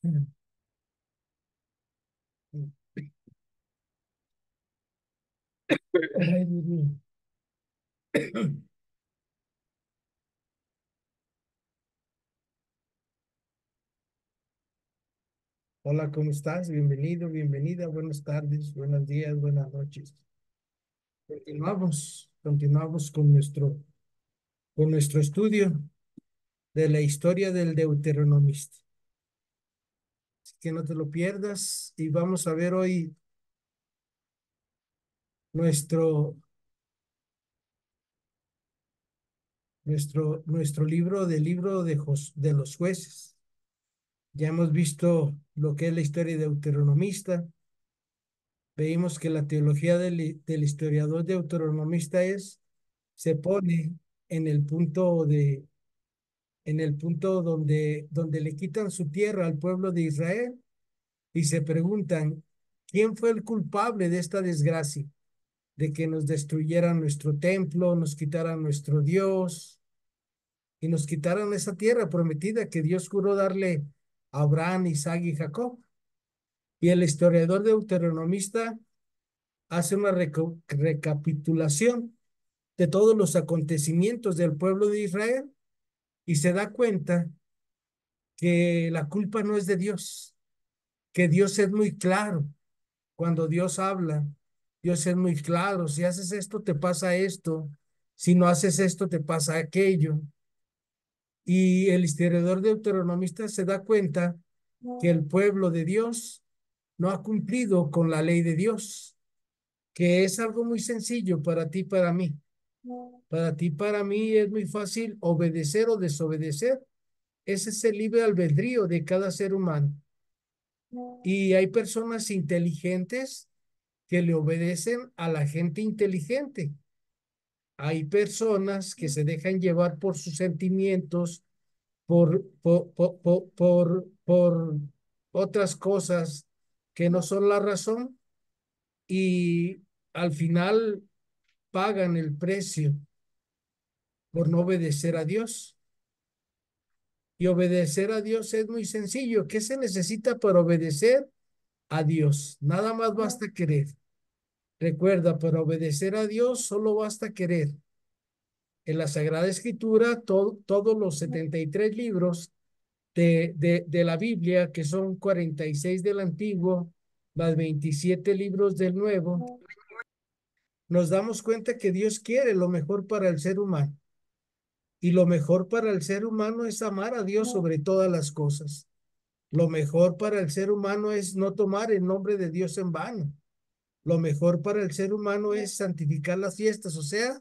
Ay, Dios mío. Hola, ¿cómo estás? Bienvenido, bienvenida. Buenas tardes, buenos días, buenas noches. Continuamos con nuestro estudio de la historia del Deuteronomista. Así que no te lo pierdas y vamos a ver hoy nuestro, nuestro libro de los jueces. Ya hemos visto lo que es la historia deuteronomista. Veimos que la teología del historiador deuteronomista se pone en el punto donde le quitan su tierra al pueblo de Israel y se preguntan, ¿quién fue el culpable de esta desgracia? De que nos destruyeran nuestro templo, nos quitaran nuestro Dios y nos quitaran esa tierra prometida que Dios juró darle a Abraham, Isaac y Jacob. Y el historiador deuteronomista hace una recapitulación de todos los acontecimientos del pueblo de Israel y se da cuenta que la culpa no es de Dios, que Dios es muy claro. Cuando Dios habla, Dios es muy claro. Si haces esto, te pasa esto. Si no haces esto, te pasa aquello. Y el historiador deuteronomista se da cuenta que el pueblo de Dios no ha cumplido con la ley de Dios, que es algo muy sencillo para ti, para mí. Para ti, para mí es muy fácil obedecer o desobedecer. Ese es el libre albedrío de cada ser humano. Y hay personas inteligentes que le obedecen a la gente inteligente. Hay personas que se dejan llevar por sus sentimientos, por otras cosas que no son la razón y al final pagan el precio por no obedecer a Dios. Y obedecer a Dios es muy sencillo. ¿Qué se necesita para obedecer a Dios? Nada más basta querer. Recuerda, para obedecer a Dios solo basta querer. En la Sagrada Escritura, todos los 73 libros de la Biblia, que son 46 del Antiguo, más 27 libros del Nuevo, nos damos cuenta que Dios quiere lo mejor para el ser humano. Y lo mejor para el ser humano es amar a Dios sobre todas las cosas. Lo mejor para el ser humano es no tomar el nombre de Dios en vano. Lo mejor para el ser humano es santificar las fiestas, o sea,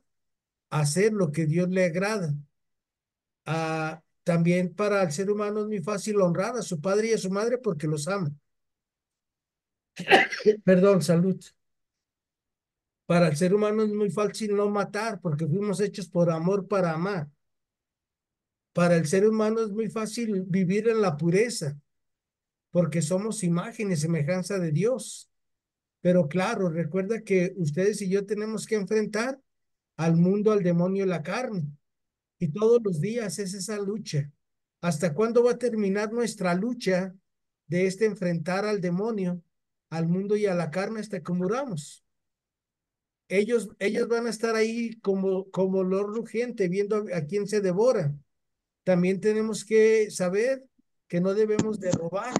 hacer lo que Dios le agrada. También para el ser humano es muy fácil honrar a su padre y a su madre porque los ama. Perdón, salud. Para el ser humano es muy fácil no matar porque fuimos hechos por amor para amar. Para el ser humano es muy fácil vivir en la pureza porque somos imagen y semejanza de Dios. Pero claro, recuerda que ustedes y yo tenemos que enfrentar al mundo, al demonio y la carne. Y todos los días es esa lucha. ¿Hasta cuándo va a terminar nuestra lucha de enfrentar al demonio, al mundo y a la carne hasta que muramos? Ellos van a estar ahí como lo rugiente, viendo a quién se devora. También tenemos que saber que no debemos de robar.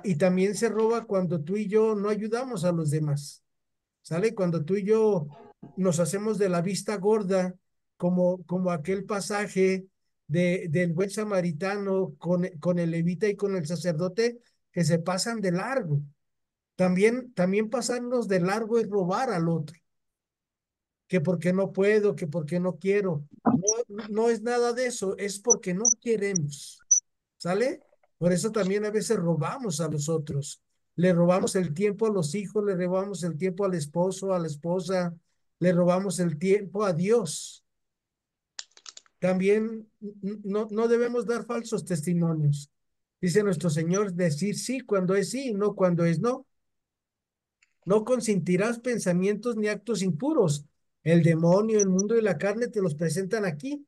Y también se roba cuando tú y yo no ayudamos a los demás. ¿Sale? Cuando tú y yo nos hacemos de la vista gorda, como aquel pasaje del buen samaritano con el levita y con el sacerdote que se pasan de largo. También pasarnos de largo es robar al otro, que porque no puedo, que porque no quiero. No es nada de eso, es porque no queremos. ¿Sale? Por eso también a veces robamos a los otros. Le robamos el tiempo a los hijos, le robamos el tiempo al esposo, a la esposa, le robamos el tiempo a Dios. También no debemos dar falsos testimonios. Dice nuestro Señor, decir sí cuando es sí y no cuando es no. No consentirás pensamientos ni actos impuros. El demonio, el mundo y la carne te los presentan aquí,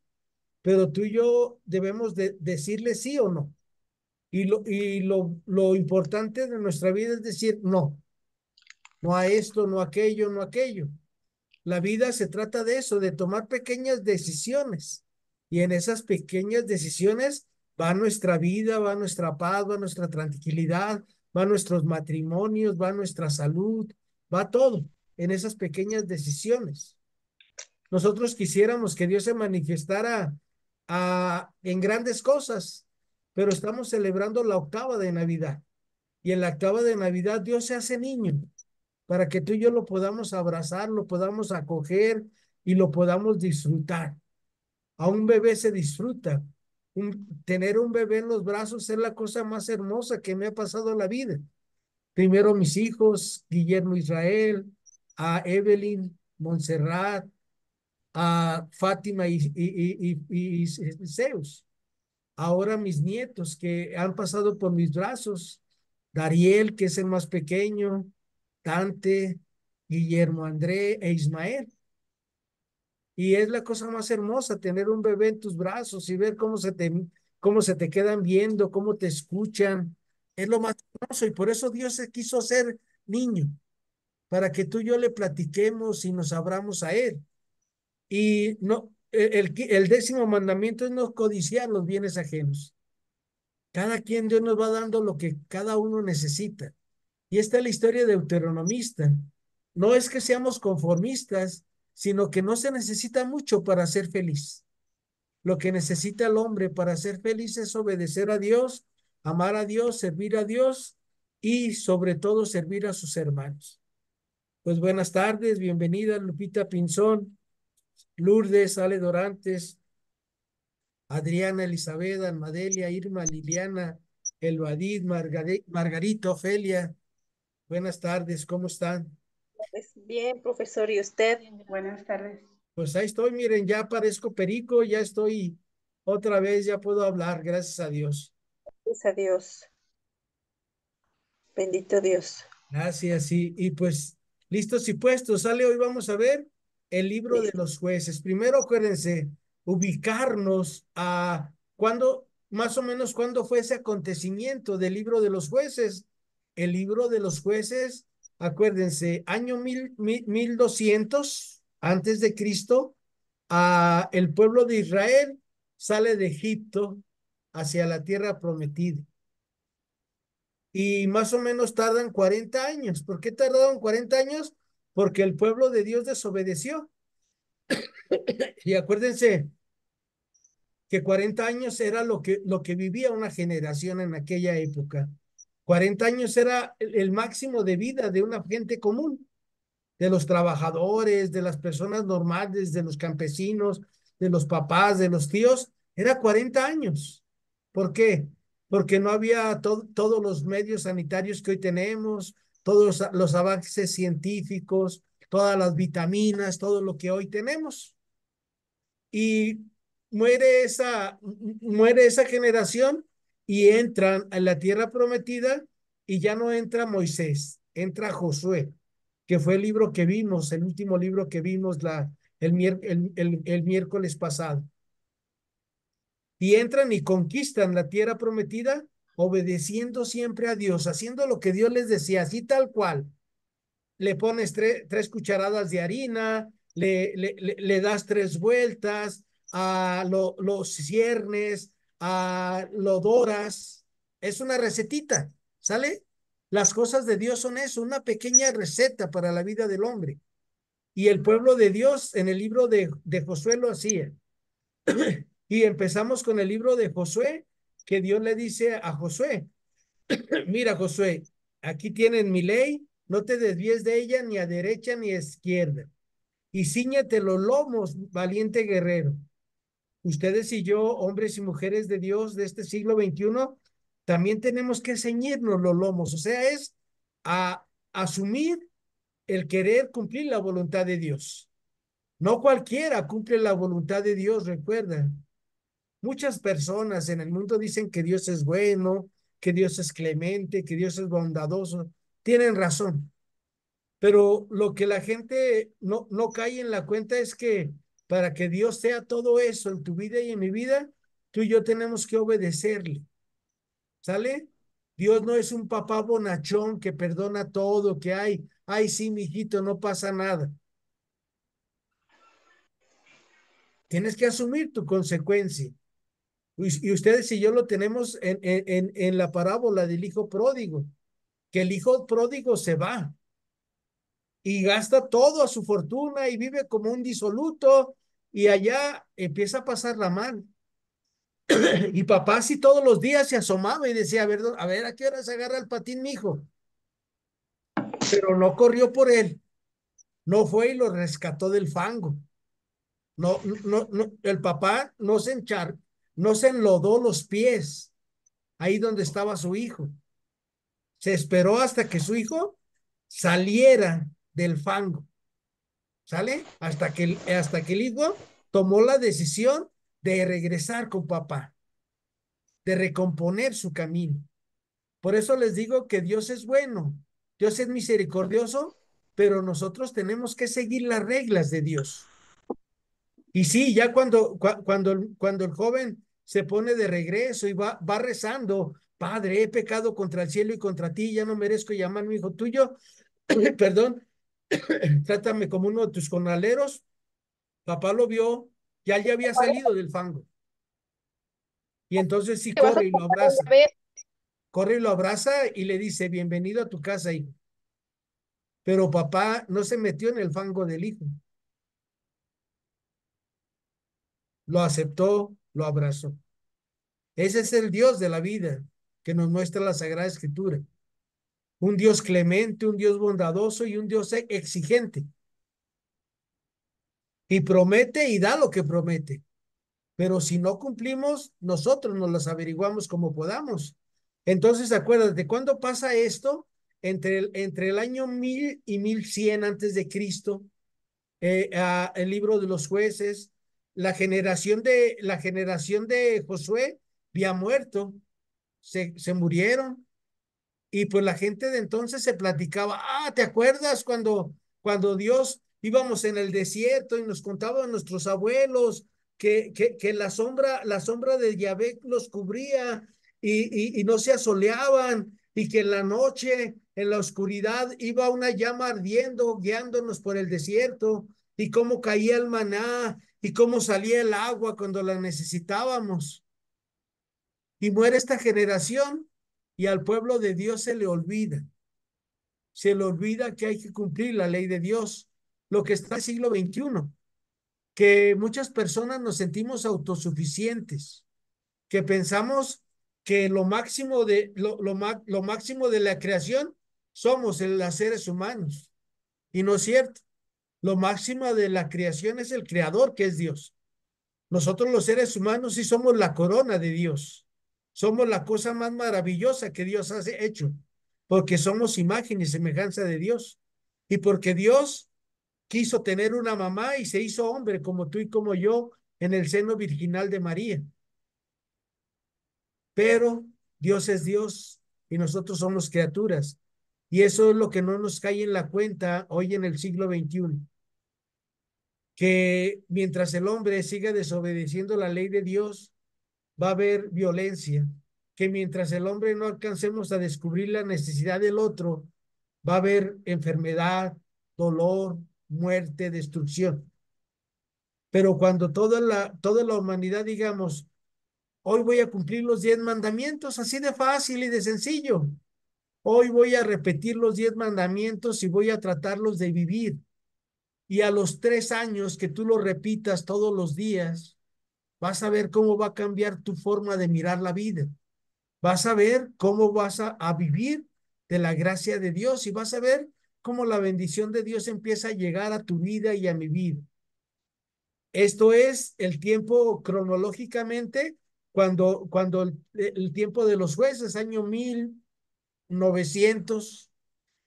pero tú y yo debemos de decirle sí o no. Y lo importante de nuestra vida es decir, no, no a esto, no a aquello, no a aquello. La vida se trata de eso, de tomar pequeñas decisiones. Y en esas pequeñas decisiones va nuestra vida, va nuestra paz, va nuestra tranquilidad, va nuestros matrimonios, va nuestra salud, va todo en esas pequeñas decisiones. Nosotros quisiéramos que Dios se manifestara en grandes cosas, pero estamos celebrando la octava de Navidad. Y en la octava de Navidad Dios se hace niño para que tú y yo lo podamos abrazar, lo podamos acoger y lo podamos disfrutar. A un bebé se disfruta. Tener un bebé en los brazos es la cosa más hermosa que me ha pasado en la vida. Primero mis hijos, Guillermo Israel, a Evelyn, Montserrat, a Fátima y Zeus. Ahora mis nietos que han pasado por mis brazos, Dariel, que es el más pequeño, Dante, Guillermo André e Ismael. Y es la cosa más hermosa tener un bebé en tus brazos y ver cómo se te quedan viendo, cómo te escuchan. Es lo más hermoso y por eso Dios se quiso ser niño, para que tú y yo le platiquemos y nos abramos a Él. Y no, el 10.º mandamiento es no codiciar los bienes ajenos. Cada quien Dios nos va dando lo que cada uno necesita. Y esta es la historia deuteronomista. No es que seamos conformistas, sino que no se necesita mucho para ser feliz. Lo que necesita el hombre para ser feliz es obedecer a Dios, amar a Dios, servir a Dios y sobre todo servir a sus hermanos. Pues buenas tardes, bienvenida Lupita Pinzón, Lourdes, Ale Dorantes, Adriana, Elizabeth, Almadelia, Irma, Liliana, Elvadid, Margarita, Ofelia. Buenas tardes, ¿cómo están? Pues bien, profesor, ¿y usted? Buenas tardes. Pues ahí estoy, miren, ya parezco perico, ya estoy otra vez, ya puedo hablar, gracias a Dios. Gracias a Dios. Bendito Dios. Gracias, y pues listos y puestos, sale, hoy vamos a ver el libro de Listo. los jueces. Primero acuérdense, ubicarnos a cuándo, más o menos cuándo fue ese acontecimiento del libro de los jueces. El libro de los jueces, acuérdense, año 1200 antes de Cristo, el pueblo de Israel sale de Egipto hacia la tierra prometida y más o menos tardan 40 años. ¿Por qué tardaron 40 años? Porque el pueblo de Dios desobedeció. Y acuérdense que 40 años era lo que vivía una generación en aquella época. 40 años era el máximo de vida de una gente común, de los trabajadores, de las personas normales, de los campesinos, de los papás, de los tíos, era 40 años. ¿Por qué? Porque no había todos los medios sanitarios que hoy tenemos, todos los avances científicos, todas las vitaminas, todo lo que hoy tenemos. Y muere esa generación y entran a la tierra prometida y ya no entra Moisés, entra Josué, que fue el libro que vimos, el último libro que vimos el miércoles pasado. Y entran y conquistan la tierra prometida obedeciendo siempre a Dios, haciendo lo que Dios les decía, así tal cual. Le pones tres cucharadas de harina, le das 3 vueltas, lo ciernes, lo doras. Es una recetita, ¿sale? Las cosas de Dios son eso, una pequeña receta para la vida del hombre. Y el pueblo de Dios en el libro de Josué lo hacía. Y empezamos con el libro de Josué, que Dios le dice a Josué, mira Josué, aquí tienen mi ley, no te desvíes de ella ni a derecha ni a izquierda. Y ciñete los lomos, valiente guerrero. Ustedes y yo, hombres y mujeres de Dios de este siglo XXI, también tenemos que ceñirnos los lomos. O sea, es a asumir el querer cumplir la voluntad de Dios. No cualquiera cumple la voluntad de Dios, recuerda. Muchas personas en el mundo dicen que Dios es bueno, que Dios es clemente, que Dios es bondadoso. Tienen razón, pero lo que la gente no cae en la cuenta es que para que Dios sea todo eso en tu vida y en mi vida, tú y yo tenemos que obedecerle. ¿Sale? Dios no es un papá bonachón que perdona todo, que hay, ay, sí, mijito, no pasa nada. Tienes que asumir tu consecuencia. Y ustedes y yo lo tenemos en la parábola del hijo pródigo, que el hijo pródigo se va y gasta todo a su fortuna y vive como un disoluto y allá empieza a pasarla mal. Y papá sí todos los días se asomaba y decía, a ver, ¿a qué hora se agarra el patín mi hijo? Pero no corrió por él, no fue y lo rescató del fango. No, no, no, el papá no se enlodó los pies ahí donde estaba su hijo. Se esperó hasta que su hijo saliera del fango, ¿sale? Hasta que el hijo tomó la decisión de regresar con papá, de recomponer su camino. Por eso les digo que Dios es bueno, Dios es misericordioso, pero nosotros tenemos que seguir las reglas de Dios. Y sí, ya cuando el joven se pone de regreso y va rezando, Padre, he pecado contra el cielo y contra ti, ya no merezco llamarme hijo tuyo, perdón, trátame como uno de tus jornaleros. Papá lo vio, ya había salido del fango. Y entonces sí ¿Te vas a corre y lo tomar abraza. una vez? Corre y lo abraza y le dice, bienvenido a tu casa, hijo. Pero papá no se metió en el fango del hijo. Lo aceptó, lo abrazó. Ese es el Dios de la vida que nos muestra la Sagrada Escritura. Un Dios clemente, un Dios bondadoso y un Dios exigente. Y promete y da lo que promete. Pero si no cumplimos, nosotros nos las averiguamos como podamos. Entonces, acuérdate, ¿cuándo pasa esto? Entre el año 1000 y 1100 antes de Cristo, el libro de los jueces, la generación de Josué había muerto, se murieron. Y pues la gente de entonces se platicaba, ¿te acuerdas cuando Dios íbamos en el desierto y nos contaban nuestros abuelos que la sombra de Yahvé los cubría y no se asoleaban y que en la noche, en la oscuridad, iba una llama ardiendo, guiándonos por el desierto y cómo caía el maná y cómo salía el agua cuando la necesitábamos? Y muere esta generación y al pueblo de Dios se le olvida que hay que cumplir la ley de Dios, lo que está en el siglo XXI, que muchas personas nos sentimos autosuficientes, que pensamos que lo máximo de la creación somos los seres humanos. Y no es cierto. Lo máximo de la creación es el creador, que es Dios. Nosotros los seres humanos sí somos la corona de Dios. Somos la cosa más maravillosa que Dios ha hecho, porque somos imagen y semejanza de Dios. Y porque Dios quiso tener una mamá y se hizo hombre como tú y como yo en el seno virginal de María. Pero Dios es Dios y nosotros somos criaturas. Y eso es lo que no nos cae en la cuenta hoy en el siglo XXI, que mientras el hombre siga desobedeciendo la ley de Dios, va a haber violencia, que mientras el hombre no alcancemos a descubrir la necesidad del otro, va a haber enfermedad, dolor, muerte, destrucción. Pero cuando toda la humanidad digamos, hoy voy a cumplir los 10 mandamientos, así de fácil y de sencillo. Hoy voy a repetir los 10 mandamientos y voy a tratarlos de vivir. Y a los 3 años que tú lo repitas todos los días, vas a ver cómo va a cambiar tu forma de mirar la vida. Vas a ver cómo vas a vivir de la gracia de Dios y vas a ver cómo la bendición de Dios empieza a llegar a tu vida y a mi vida. Esto es el tiempo cronológicamente, cuando el tiempo de los jueces, año 1900.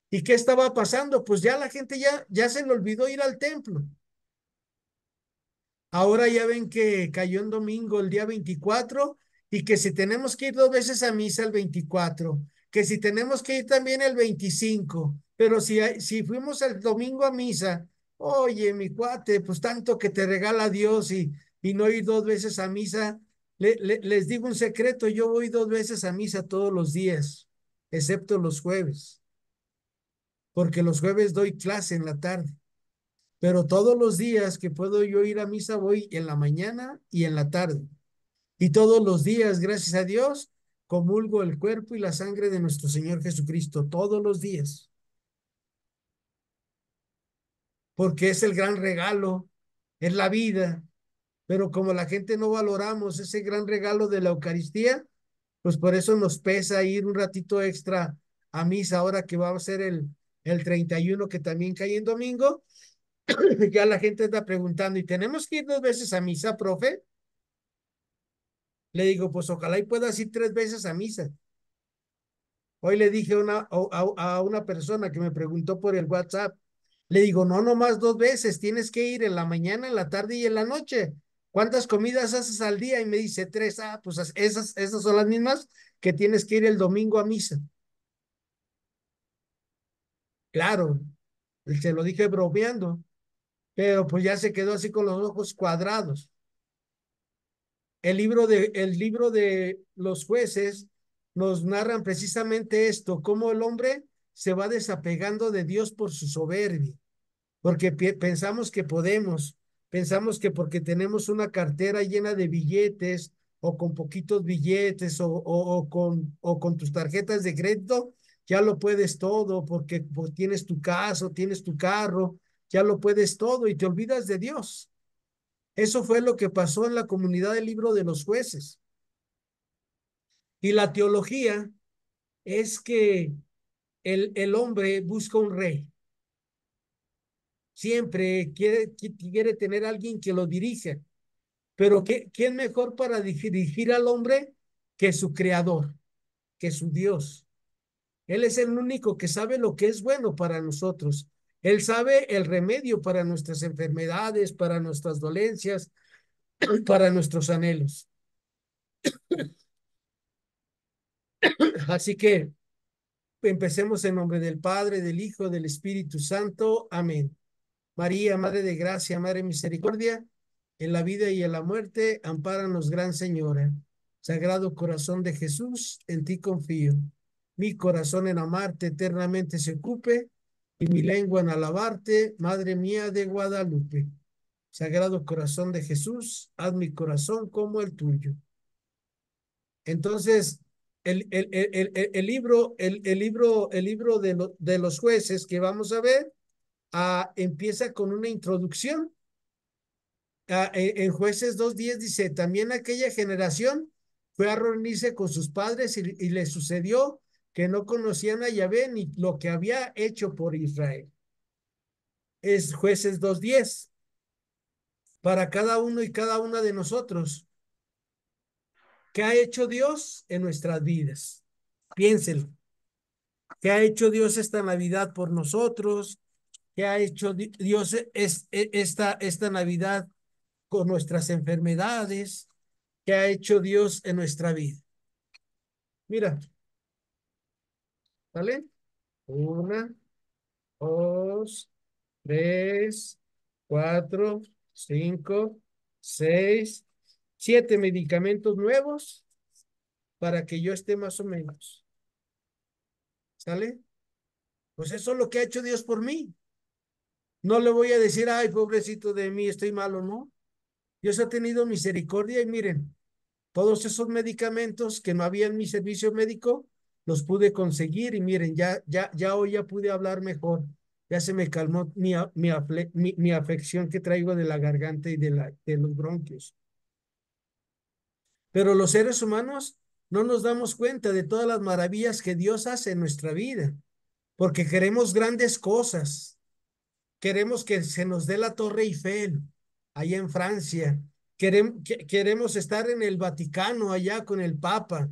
¿Y qué estaba pasando? Pues ya la gente ya se le olvidó ir al templo. Ahora ya ven que cayó en domingo el día 24 y que si tenemos que ir 2 veces a misa el 24, que si tenemos que ir también el 25, pero si fuimos el domingo a misa, oye, mi cuate, pues tanto que te regala Dios y no ir 2 veces a misa, Les digo un secreto, yo voy 2 veces a misa todos los días, excepto los jueves, porque los jueves doy clase en la tarde, pero todos los días que puedo yo ir a misa voy en la mañana y en la tarde. Y todos los días, gracias a Dios, comulgo el cuerpo y la sangre de nuestro Señor Jesucristo, todos los días, porque es el gran regalo, es la vida. Pero como la gente no valoramos ese gran regalo de la Eucaristía, pues por eso nos pesa ir un ratito extra a misa ahora que va a ser el 31 que también cae en domingo. Ya la gente está preguntando, ¿y tenemos que ir 2 veces a misa, profe? Le digo, pues ojalá y puedas ir 3 veces a misa. Hoy le dije a una persona que me preguntó por el WhatsApp, le digo, no, nomás 2 veces, tienes que ir en la mañana, en la tarde y en la noche. ¿Cuántas comidas haces al día? Y me dice 3. Ah, pues esas son las mismas que tienes que ir el domingo a misa. Claro, se lo dije bromeando, pero pues ya se quedó así con los ojos cuadrados. El libro de los jueces nos narran precisamente esto, cómo el hombre se va desapegando de Dios por su soberbia, porque pensamos que podemos, pensamos que porque tenemos una cartera llena de billetes o con poquitos billetes o con tus tarjetas de crédito, ya lo puedes todo, porque pues, tienes tu casa, tienes tu carro, ya lo puedes todo y te olvidas de Dios. Eso fue lo que pasó en la comunidad del libro de los jueces. Y la teología es que el hombre busca un rey. Siempre quiere tener alguien que lo dirija. Pero ¿quién mejor para dirigir al hombre que su creador, que su Dios? Él es el único que sabe lo que es bueno para nosotros. Él sabe el remedio para nuestras enfermedades, para nuestras dolencias, para nuestros anhelos. Así que empecemos en nombre del Padre, del Hijo, del Espíritu Santo. Amén. María, Madre de Gracia, Madre de Misericordia, en la vida y en la muerte, ampáranos, Gran Señora. Sagrado Corazón de Jesús, en ti confío. Mi corazón en amarte eternamente se ocupe, y mi lengua en alabarte, Madre mía de Guadalupe. Sagrado Corazón de Jesús, haz mi corazón como el tuyo. Entonces, el libro de los jueces que vamos a ver empieza con una introducción. En Jueces 2:10 dice, también aquella generación fue a reunirse con sus padres y le sucedió que no conocían a Yahvé ni lo que había hecho por Israel. Es Jueces 2:10 para cada uno y cada una de nosotros. ¿Qué ha hecho Dios en nuestras vidas? Piénsenlo. ¿Qué ha hecho Dios esta Navidad por nosotros? ¿Qué ha hecho Dios esta Navidad con nuestras enfermedades? ¿Qué ha hecho Dios en nuestra vida? Mira, ¿vale? 1, 2, 3, 4, 5, 6, 7 medicamentos nuevos para que yo esté más o menos. ¿Sale? Pues eso es lo que ha hecho Dios por mí. No le voy a decir, ay, pobrecito de mí, estoy malo, ¿no? Dios ha tenido misericordia y miren, todos esos medicamentos que no había en mi servicio médico, los pude conseguir y miren, ya hoy ya pude hablar mejor. Ya se me calmó mi afección que traigo de la garganta y de los bronquios. Pero los seres humanos no nos damos cuenta de todas las maravillas que Dios hace en nuestra vida, porque queremos grandes cosas. Queremos que se nos dé la Torre Eiffel allá en Francia. Queremos estar en el Vaticano allá con el Papa.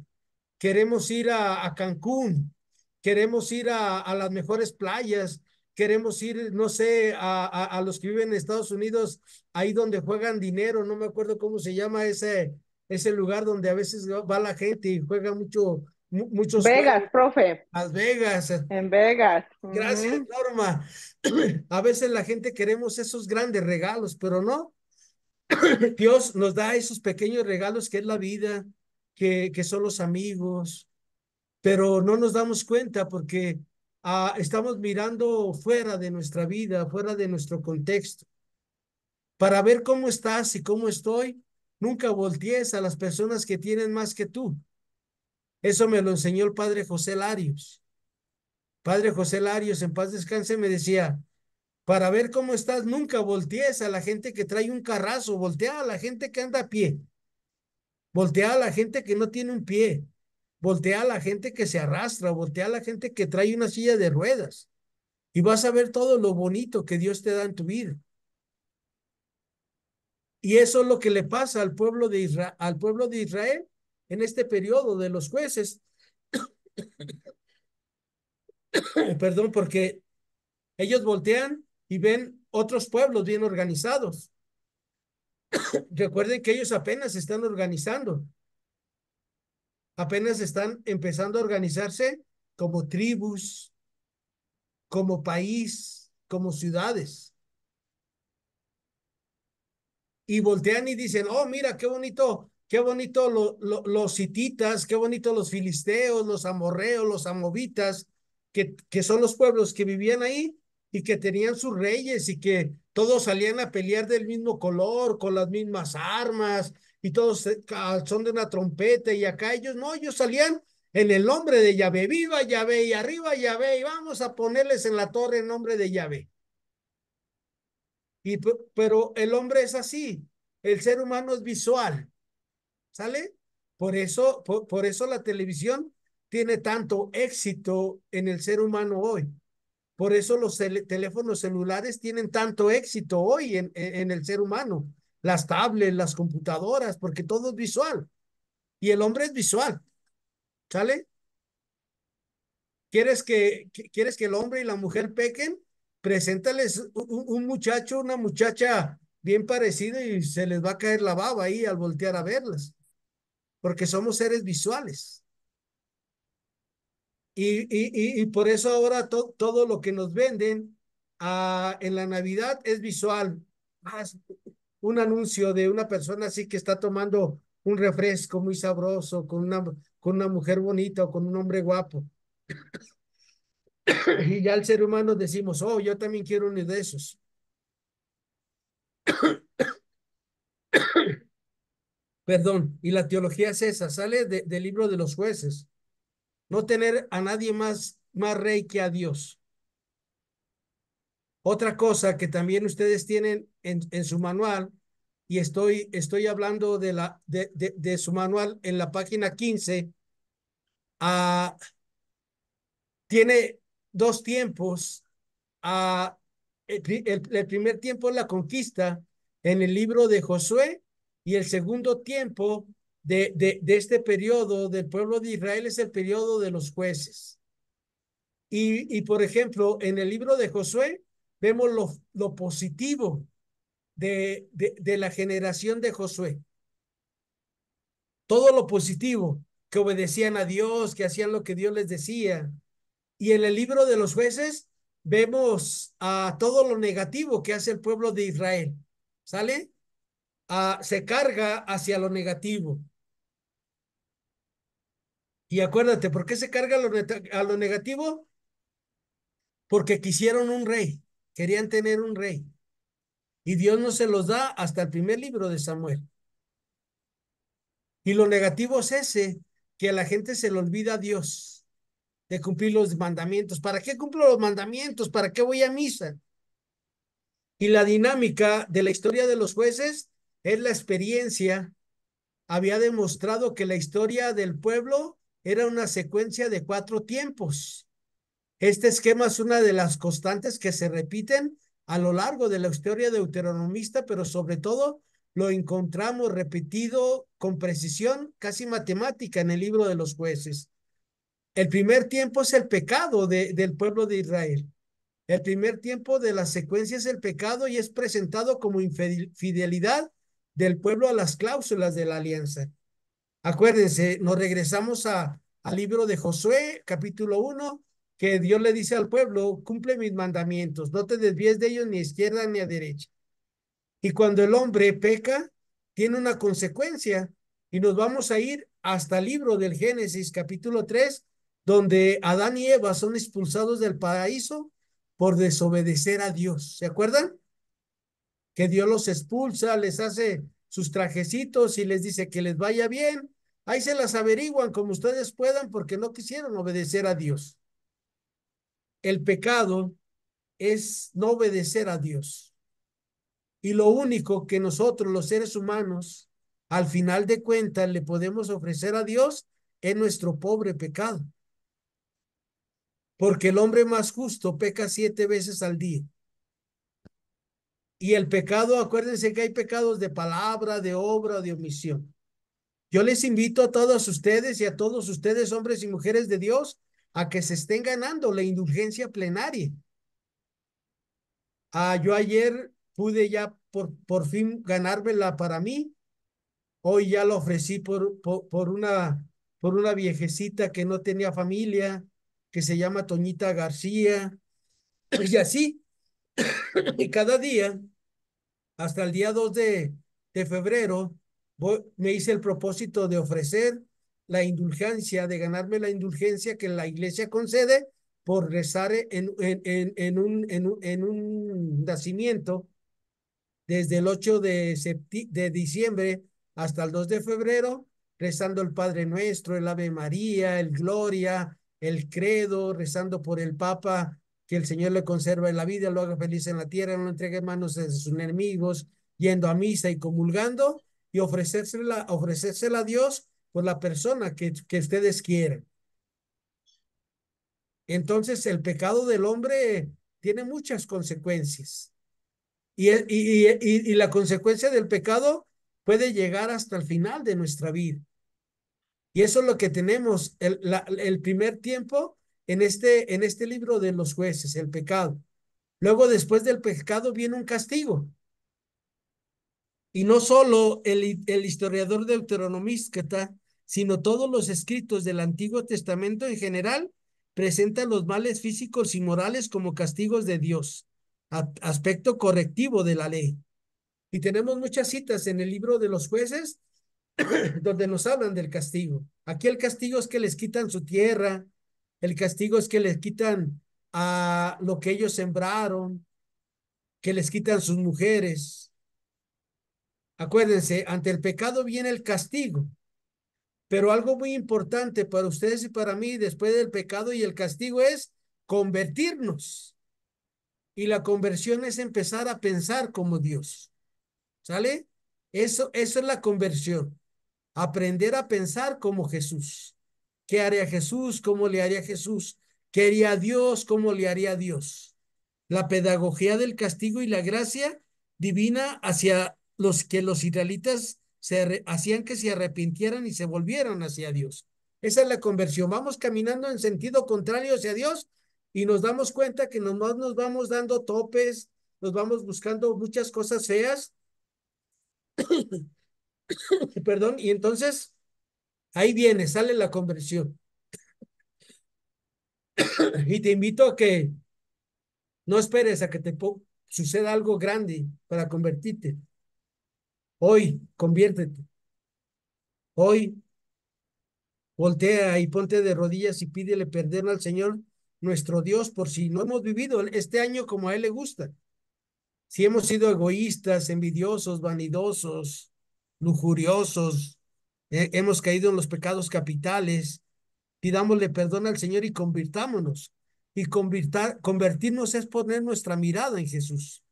Queremos ir a Cancún. Queremos ir a las mejores playas. Queremos ir, no sé, a los que viven en Estados Unidos, ahí donde juegan dinero. No me acuerdo cómo se llama ese lugar donde a veces va la gente y juega muchos juegos. Vegas, profe, Las Vegas. en Vegas. Gracias, Norma. A veces la gente queremos esos grandes regalos, pero no. Dios nos da esos pequeños regalos que es la vida, que son los amigos, pero no nos damos cuenta porque estamos mirando fuera de nuestra vida, fuera de nuestro contexto. Para ver cómo estás y cómo estoy, nunca voltees a las personas que tienen más que tú. Eso me lo enseñó el padre José Larios. Padre José Larios, en paz descanse, me decía, para ver cómo estás, nunca voltees a la gente que trae un carrazo, voltea a la gente que anda a pie, voltea a la gente que no tiene un pie, voltea a la gente que se arrastra, voltea a la gente que trae una silla de ruedas y vas a ver todo lo bonito que Dios te da en tu vida. Y eso es lo que le pasa al pueblo de Israel en este periodo de los jueces, perdón, porque ellos voltean y ven otros pueblos bien organizados. Recuerden que ellos apenas se están organizando, apenas están empezando a organizarse como tribus, como país, como ciudades. Y voltean y dicen, oh, mira, qué bonito los hititas, qué bonito los filisteos, los amorreos, los amovitas, que son los pueblos que vivían ahí y que tenían sus reyes y que todos salían a pelear del mismo color, con las mismas armas y todos al son de una trompeta y acá ellos no, ellos salían en el nombre de Yahvé, viva Yahvé y arriba Yahvé y vamos a ponerles en la torre el nombre de Yahvé. Pero el hombre es así, el ser humano es visual, ¿sale? Por eso la televisión tiene tanto éxito en el ser humano hoy. Por eso los teléfonos celulares tienen tanto éxito hoy en el ser humano. Las tablets, las computadoras, porque todo es visual. Y el hombre es visual, ¿sale? ¿Quieres que el hombre y la mujer pequen? Preséntales un muchacho, una muchacha bien parecida y se les va a caer la baba ahí al voltear a verlas, porque somos seres visuales. Y por eso ahora todo lo que nos venden en la Navidad es visual. Es un anuncio de una persona así que está tomando un refresco muy sabroso con una mujer bonita o con un hombre guapo. Y ya el ser humano decimos, oh, yo también quiero uno de esos. Perdón, y la teología es esa, sale del libro de los jueces. No tener a nadie más rey que a Dios. Otra cosa que también ustedes tienen en su manual, y estoy hablando de su manual en la página 15, ah, tiene dos tiempos. El primer tiempo es la conquista en el libro de Josué y el segundo tiempo de este periodo del pueblo de Israel es el periodo de los jueces. Por ejemplo, en el libro de Josué vemos lo positivo de la generación de Josué. Todo lo positivo, que obedecían a Dios, que hacían lo que Dios les decía. Y en el libro de los jueces vemos a todo lo negativo que hace el pueblo de Israel. ¿Sale? Se carga hacia lo negativo. Y acuérdate, ¿por qué se carga a lo negativo? Porque quisieron un rey, querían tener un rey. Y Dios no se los da hasta el primer libro de Samuel. Y lo negativo es ese, que a la gente se le olvida a Dios de cumplir los mandamientos. ¿Para qué cumplo los mandamientos? ¿Para qué voy a misa? Y la dinámica de la historia de los jueces es la experiencia. Había demostrado que la historia del pueblo era una secuencia de 4 tiempos. Este esquema es una de las constantes que se repiten a lo largo de la historia deuteronomista, pero sobre todo lo encontramos repetido con precisión casi matemática en el libro de los jueces. El primer tiempo es el pecado del pueblo de Israel. El primer tiempo de la secuencia es el pecado y es presentado como infidelidad del pueblo a las cláusulas de la alianza. Acuérdense, nos regresamos al libro de Josué, capítulo 1, que Dios le dice al pueblo, cumple mis mandamientos, no te desvíes de ellos ni a izquierda ni a derecha. Y cuando el hombre peca, tiene una consecuencia. Y nos vamos a ir hasta el libro del Génesis, capítulo 3, donde Adán y Eva son expulsados del paraíso por desobedecer a Dios. ¿Se acuerdan? Que Dios los expulsa, les hace sus trajecitos y les dice que les vaya bien. Ahí se las averiguan como ustedes puedan porque no quisieron obedecer a Dios. El pecado es no obedecer a Dios. Y lo único que nosotros, los seres humanos, al final de cuentas, le podemos ofrecer a Dios es nuestro pobre pecado. Porque el hombre más justo peca 7 veces al día. Y el pecado, acuérdense que hay pecados de palabra, de obra, de omisión. Yo les invito a todos ustedes y a todos ustedes, hombres y mujeres de Dios, a que se estén ganando la indulgencia plenaria. Yo ayer pude ya por fin ganármela para mí. Hoy ya lo ofrecí por una viejecita que no tenía familia, que se llama Toñita García. Y así, y cada día hasta el día 2 de febrero, me hice el propósito de ofrecer la indulgencia, de ganarme la indulgencia que la iglesia concede por rezar en un nacimiento desde el 8 de diciembre hasta el 2 de febrero, rezando el Padre Nuestro, el Ave María, el Gloria, el Credo, rezando por el Papa, que el Señor le conserve la vida, lo haga feliz en la tierra, no lo entregue en manos de sus enemigos, yendo a misa y comulgando y ofrecérsela a Dios por la persona que ustedes quieren. Entonces, el pecado del hombre tiene muchas consecuencias. Y la consecuencia del pecado puede llegar hasta el final de nuestra vida. Y eso es lo que tenemos el primer tiempo en este libro de los jueces, el pecado. Luego, después del pecado, viene un castigo. Y no solo el historiador deuteronomista, sino todos los escritos del Antiguo Testamento en general presentan los males físicos y morales como castigos de Dios, aspecto correctivo de la ley. Y tenemos muchas citas en el libro de los jueces donde nos hablan del castigo. Aquí el castigo es que les quitan su tierra, el castigo es que les quitan a lo que ellos sembraron, que les quitan sus mujeres. Acuérdense, ante el pecado viene el castigo, pero algo muy importante para ustedes y para mí después del pecado y el castigo es convertirnos. Y la conversión es empezar a pensar como Dios. ¿Sale? Eso es la conversión. Aprender a pensar como Jesús. ¿Qué haría Jesús? ¿Cómo le haría Jesús? ¿Qué haría Dios? ¿Cómo le haría Dios? La pedagogía del castigo y la gracia divina hacia los que los israelitas hacían que se arrepintieran y se volvieran hacia Dios. Esa es la conversión. Vamos caminando en sentido contrario hacia Dios y nos damos cuenta que nomás nos vamos dando topes, nos vamos buscando muchas cosas feas, perdón, y entonces ahí viene, sale la conversión. Y te invito a que no esperes a que te suceda algo grande para convertirte. Hoy, conviértete. Hoy, voltea y ponte de rodillas y pídele perdón al Señor nuestro Dios por si no hemos vivido este año como a Él le gusta. Si hemos sido egoístas, envidiosos, vanidosos, lujuriosos, hemos caído en los pecados capitales, pidámosle perdón al Señor y convirtámonos. Y convertirnos es poner nuestra mirada en Jesús.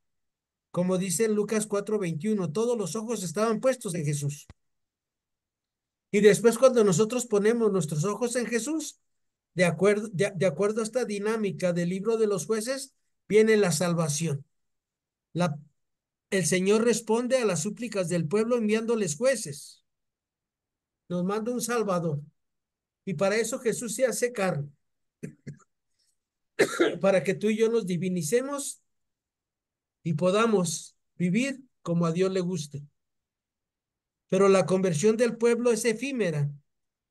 Como dice en Lucas 4:21, todos los ojos estaban puestos en Jesús. Y después cuando nosotros ponemos nuestros ojos en Jesús, de acuerdo a esta dinámica del libro de los jueces, viene la salvación. La, el Señor responde a las súplicas del pueblo enviándoles jueces. Nos manda un Salvador. Y para eso Jesús se hace carne. Para que tú y yo nos divinicemos y podamos vivir como a Dios le guste. Pero la conversión del pueblo es efímera.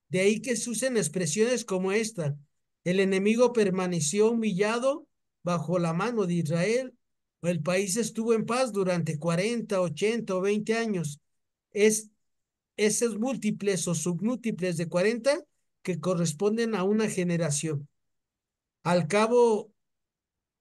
De ahí que se usen expresiones como esta. El enemigo permaneció humillado bajo la mano de Israel El país estuvo en paz durante 40, 80 o 20 años. Es esos múltiples o submúltiples de 40 que corresponden a una generación. Al cabo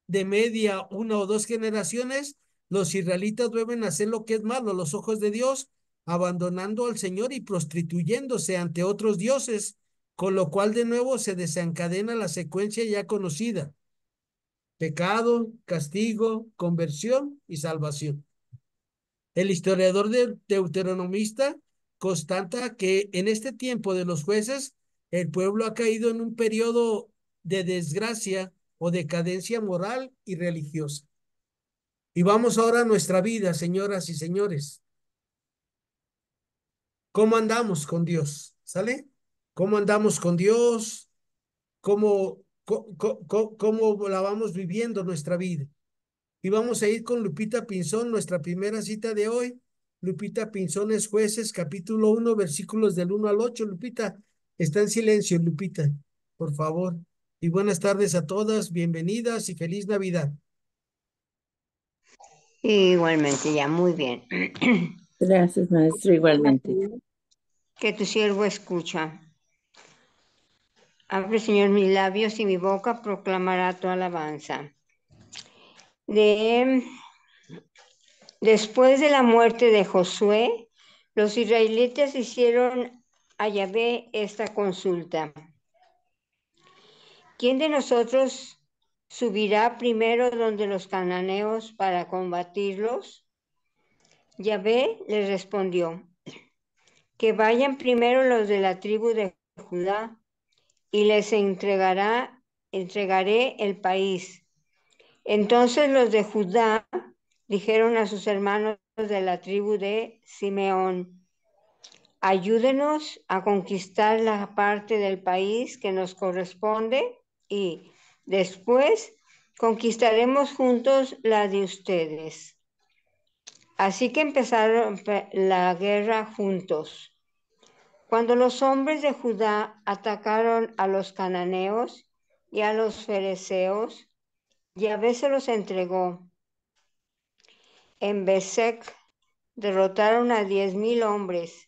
de media una o dos generaciones, los israelitas deben hacer lo que es malo a los ojos de Dios, abandonando al Señor y prostituyéndose ante otros dioses, con lo cual de nuevo se desencadena la secuencia ya conocida: pecado, castigo, conversión y salvación. El historiador deuteronomista constata que en este tiempo de los jueces, el pueblo ha caído en un periodo de desgracia o decadencia moral y religiosa. Y vamos ahora a nuestra vida, señoras y señores. ¿Cómo andamos con Dios? ¿Sale? ¿Cómo andamos con Dios? ¿Cómo la vamos viviendo nuestra vida? Y vamos a ir con Lupita Pinzón, nuestra primera cita de hoy. Lupita Pinzón es Jueces, capítulo 1, versículos del 1 al 8. Lupita, está en silencio, Lupita, por favor. Y buenas tardes a todas, bienvenidas y feliz Navidad. Igualmente, ya, muy bien. Gracias, maestro, igualmente. Que tu siervo escucha. Abre, Señor, mis labios y mi boca proclamará tu alabanza. Después de la muerte de Josué, los israelitas hicieron a Yahvé esta consulta: ¿quién de nosotros subirá primero donde los cananeos para combatirlos? Yahvé les respondió: que vayan primero los de la tribu de Judá y les entregaré el país. Entonces los de Judá dijeron a sus hermanos de la tribu de Simeón: ayúdenos a conquistar la parte del país que nos corresponde y después conquistaremos juntos la de ustedes. Así que empezaron la guerra juntos. Cuando los hombres de Judá atacaron a los cananeos y a los fereceos, Yahvé se los entregó. En Besec derrotaron a 10,000 hombres.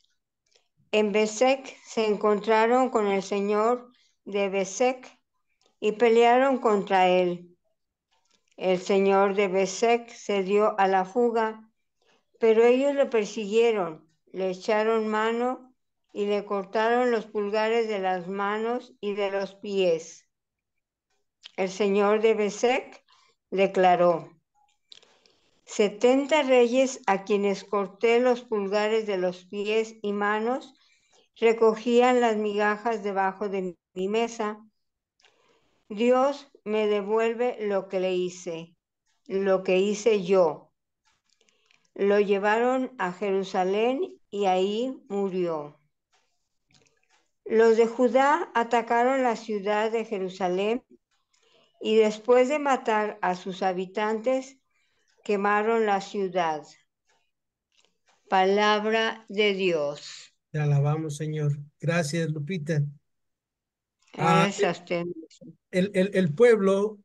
En Besec se encontraron con el señor de Besec y pelearon contra él. El señor de Besec se dio a la fuga, pero ellos lo persiguieron, le echaron mano y le cortaron los pulgares de las manos y de los pies. El señor de Besec declaró: 70 reyes a quienes corté los pulgares de los pies y manos recogían las migajas debajo de mi mesa. Dios me devuelve lo que le hice, lo que hice yo. Lo llevaron a Jerusalén y ahí murió. Los de Judá atacaron la ciudad de Jerusalén y después de matar a sus habitantes, quemaron la ciudad. Palabra de Dios. Te alabamos, Señor. Gracias, Lupita. Gracias a usted. El pueblo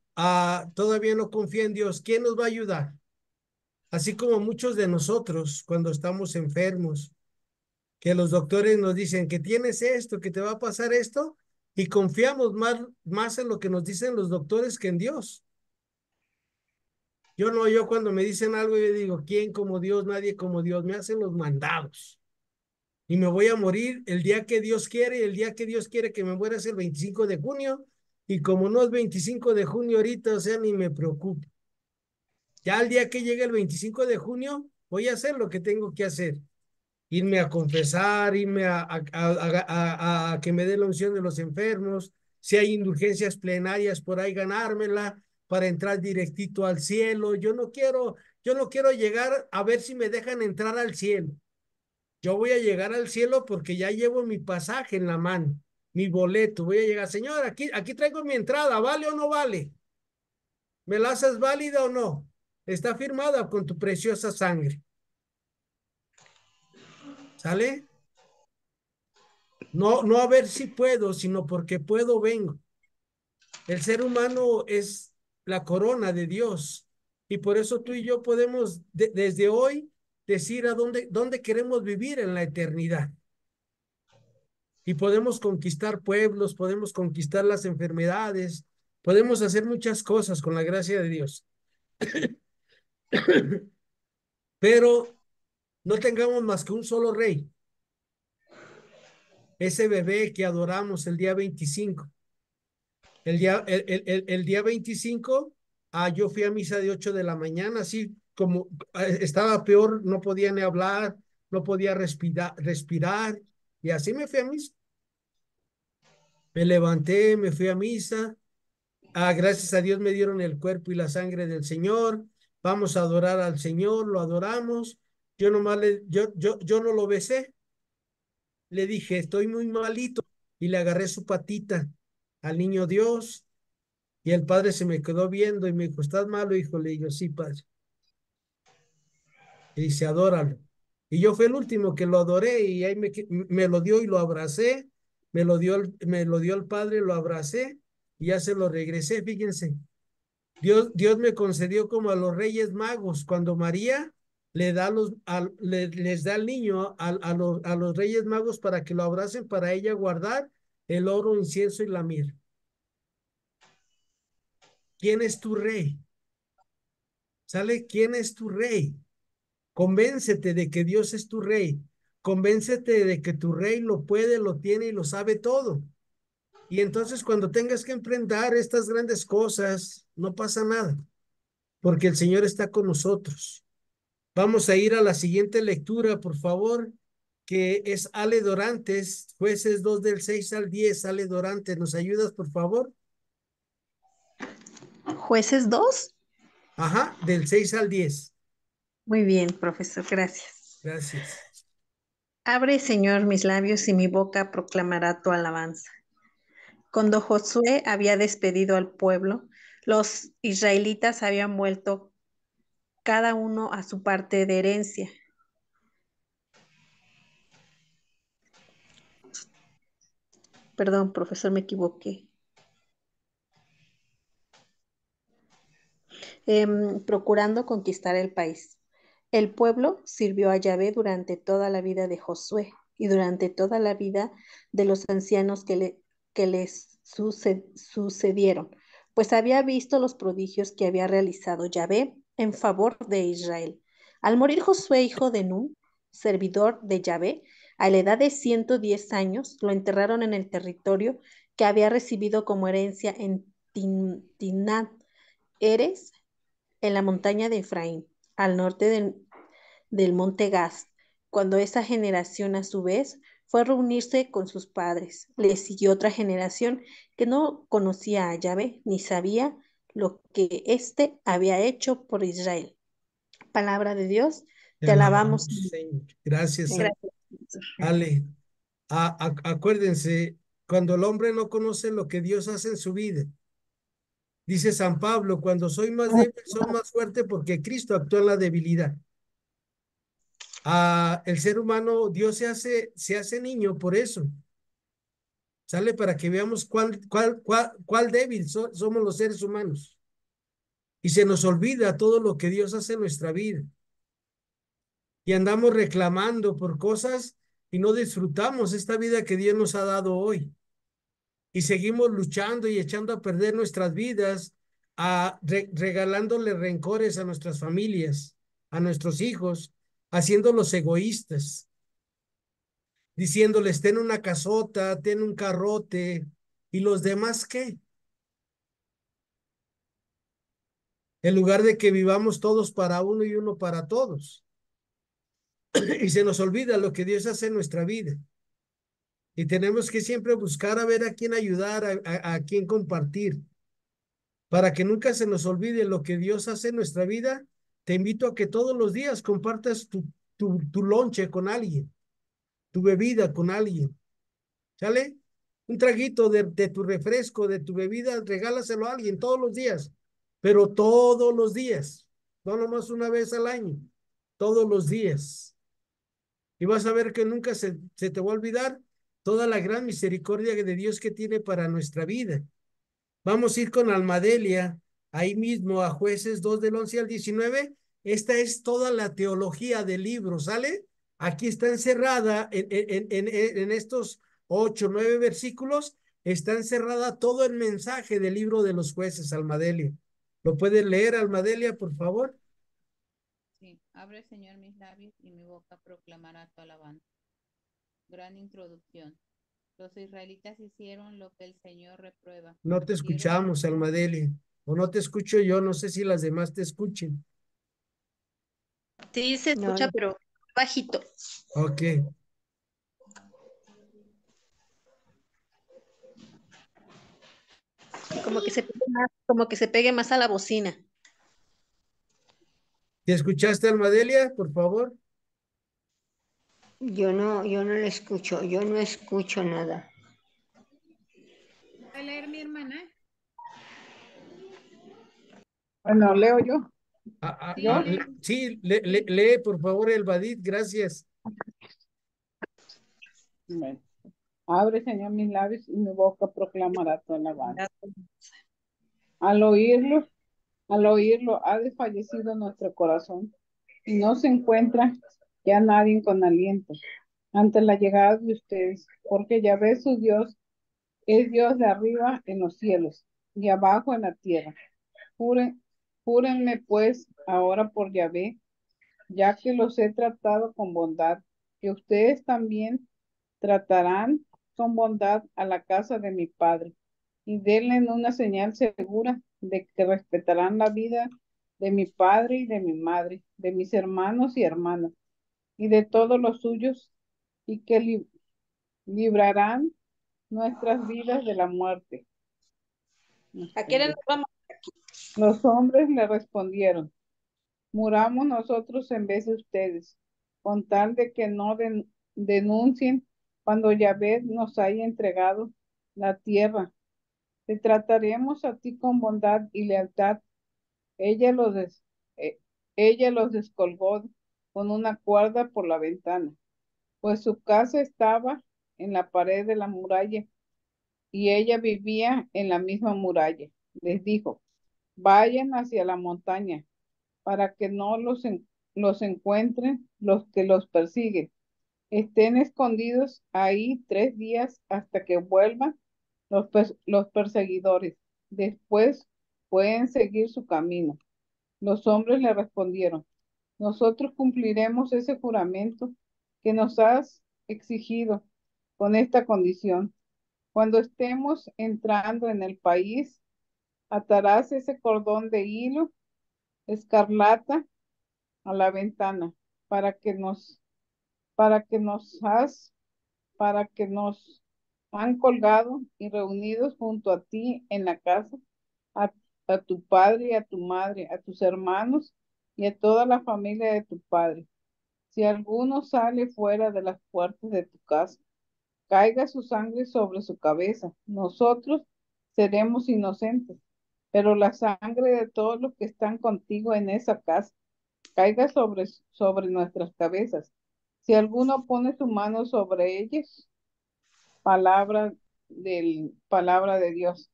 todavía no confía en Dios. ¿Quién nos va a ayudar? Así como muchos de nosotros cuando estamos enfermos, que los doctores nos dicen que tienes esto, que te va a pasar esto, y confiamos más en lo que nos dicen los doctores que en Dios. Yo no, yo cuando me dicen algo, yo digo, ¿quién como Dios? Nadie como Dios. Me hacen los mandados. Y me voy a morir el día que Dios quiere, y el día que Dios quiere que me muera es el 25 de junio. Y como no es 25 de junio ahorita, o sea, ni me preocupo. Ya el día que llegue el 25 de junio, voy a hacer lo que tengo que hacer. Irme a confesar, irme a que me dé la unción de los enfermos. Si hay indulgencias plenarias por ahí, ganármela para entrar directito al cielo. Yo no quiero llegar a ver si me dejan entrar al cielo. Yo voy a llegar al cielo porque ya llevo mi pasaje en la mano, mi boleto. Voy a llegar, señor, aquí traigo mi entrada, ¿vale o no vale? ¿Me la haces válida o no? Está firmada con tu preciosa sangre. ¿Sale? No, no a ver si puedo, sino porque puedo vengo. El ser humano es la corona de Dios Y por eso tú y yo podemos desde hoy decir a dónde queremos vivir en la eternidad. Y podemos conquistar pueblos, podemos conquistar las enfermedades, podemos hacer muchas cosas con la gracia de Dios. Pero no tengamos más que un solo rey, ese bebé que adoramos el día 25. El día 25, yo fui a misa de 8 de la mañana, así como estaba peor, no podía ni hablar, no podía respirar, y así me fui a misa. Me levanté, me fui a misa. Gracias a Dios me dieron el cuerpo y la sangre del Señor. Vamos a adorar al Señor, lo adoramos. Yo nomás yo no lo besé. Le dije, estoy muy malito. Y le agarré su patita al niño Dios. Y el padre se me quedó viendo y me dijo, ¿estás malo, hijo? Le digo, sí, padre. Y dice, adóralo. Y yo fui el último que lo adoré y ahí me lo dio y lo abracé. Me lo dio el padre, lo abracé y ya se lo regresé. Fíjense, Dios me concedió como a los Reyes Magos, cuando María les da al niño a los Reyes Magos para que lo abracen, para ella guardar el oro, incienso y la mirra. ¿Quién es tu rey? ¿Sale? ¿Quién es tu rey? Convéncete de que Dios es tu rey. Convéncete de que tu rey lo puede, lo tiene y lo sabe todo. Y entonces cuando tengas que enfrentar estas grandes cosas, no pasa nada, porque el Señor está con nosotros. Vamos a ir a la siguiente lectura, por favor, que es Ale Dorantes, Jueces 2 del 6 al 10. Ale Dorantes, ¿nos ayudas, por favor? ¿Jueces 2? Ajá, del 6 al 10. Muy bien, profesor, gracias. Gracias. Abre, Señor, mis labios y mi boca proclamará tu alabanza. Cuando Josué había despedido al pueblo, los israelitas habían vuelto cada uno a su parte de herencia. Perdón, profesor, me equivoqué. Procurando conquistar el país. El pueblo sirvió a Yahvé durante toda la vida de Josué y durante toda la vida de los ancianos que les sucedieron, pues había visto los prodigios que había realizado Yahvé en favor de Israel. Al morir Josué, hijo de Nun, servidor de Yahvé, a la edad de 110 años, lo enterraron en el territorio que había recibido como herencia en Timnat Eres, en la montaña de Efraín, al norte del monte Gaz. Cuando esa generación a su vez fue a reunirse con sus padres, le siguió otra generación que no conocía a Yahvé ni sabía lo que éste había hecho por Israel. Palabra de Dios, Te te alabamos. alabamos, Señor. Gracias, Gracias. Ale. Acuérdense, cuando el hombre no conoce lo que Dios hace en su vida, dice San Pablo, cuando soy más débil, soy más fuerte porque Cristo actuó en la debilidad. El ser humano, Dios se hace niño por eso. Sale para que veamos cuál débil somos los seres humanos. Y se nos olvida todo lo que Dios hace en nuestra vida. Y andamos reclamando por cosas y no disfrutamos esta vida que Dios nos ha dado hoy. Y seguimos luchando y echando a perder nuestras vidas, regalándole rencores a nuestras familias, a nuestros hijos, haciéndolos egoístas, diciéndoles, ten una casota, ten un carrote, ¿y los demás qué? En lugar de que vivamos todos para uno y uno para todos. Y se nos olvida lo que Dios hace en nuestra vida. Y tenemos que siempre buscar a ver a quién ayudar, a quién compartir. Para que nunca se nos olvide lo que Dios hace en nuestra vida, te invito a que todos los días compartas tu lonche con alguien, tu bebida con alguien. ¿Sale? Un traguito de tu refresco, de tu bebida, regálaselo a alguien todos los días, pero todos los días, no nomás una vez al año, todos los días. Y vas a ver que nunca se te va a olvidar toda la gran misericordia de Dios que tiene para nuestra vida. Vamos a ir con Almadelia ahí mismo a Jueces 2 del 11 al 19. Esta es toda la teología del libro, ¿sale? Aquí está encerrada en estos 8, 9 versículos, está encerrada todo el mensaje del libro de los jueces, Almadelia. ¿Lo puedes leer, Almadelia, por favor? Sí, abre, Señor, mis labios y mi boca proclamará tu alabanza. Gran introducción. Los israelitas hicieron lo que el Señor reprueba. No te escuchamos, Almadelia. O no te escucho yo, no sé si las demás te escuchen. Sí, se No, escucha, pero bajito, Ok. como que se pegue más a la bocina. ¿Te escuchaste, Almadelia, por favor? yo no lo escucho, yo no escucho nada. ¿Puede leer mi hermana? Bueno, leo yo. Sí, ¿Yo? lee. Sí, lee, por favor, el Badit, gracias. Bueno. Abre, Señor, mis labios y mi boca proclamará tu alabanza. Al oírlo, al oírlo, ha desfallecido nuestro corazón y no se encuentra ya nadie con aliento ante la llegada de ustedes, porque Yahvé su Dios es Dios de arriba en los cielos y abajo en la tierra. Juren, júrenme pues ahora por Yahvé, ya que los he tratado con bondad, que ustedes también tratarán con bondad a la casa de mi padre, y denle una señal segura de que respetarán la vida de mi padre y de mi madre, de mis hermanos y hermanas, y de todos los suyos, y que librarán nuestras vidas de la muerte. ¿A qué hora nos vamos? Los hombres le respondieron: muramos nosotros en vez de ustedes, con tal de que no denuncien cuando Yahvé nos haya entregado la tierra. Te trataremos a ti con bondad y lealtad. Ella los, des- eh, ella los descolgó con una cuerda por la ventana, pues su casa estaba en la pared de la muralla y ella vivía en la misma muralla. Les dijo: vayan hacia la montaña para que no los encuentren los que los persiguen. Estén escondidos ahí 3 días hasta que vuelvan los perseguidores. Después pueden seguir su camino. Los hombres le respondieron: nosotros cumpliremos ese juramento que nos has exigido con esta condición. Cuando estemos entrando en el país, atarás ese cordón de hilo escarlata a la ventana para que nos, para que nos has, para que nos han colgado y reunidos junto a ti en la casa, a, a tu padre y a tu madre, a tus hermanos y a toda la familia de tu padre. Si alguno sale fuera de las puertas de tu casa, caiga su sangre sobre su cabeza. Nosotros seremos inocentes, pero la sangre de todos los que están contigo en esa casa caiga sobre nuestras cabezas. Si alguno pone su mano sobre ellos, palabra de Dios.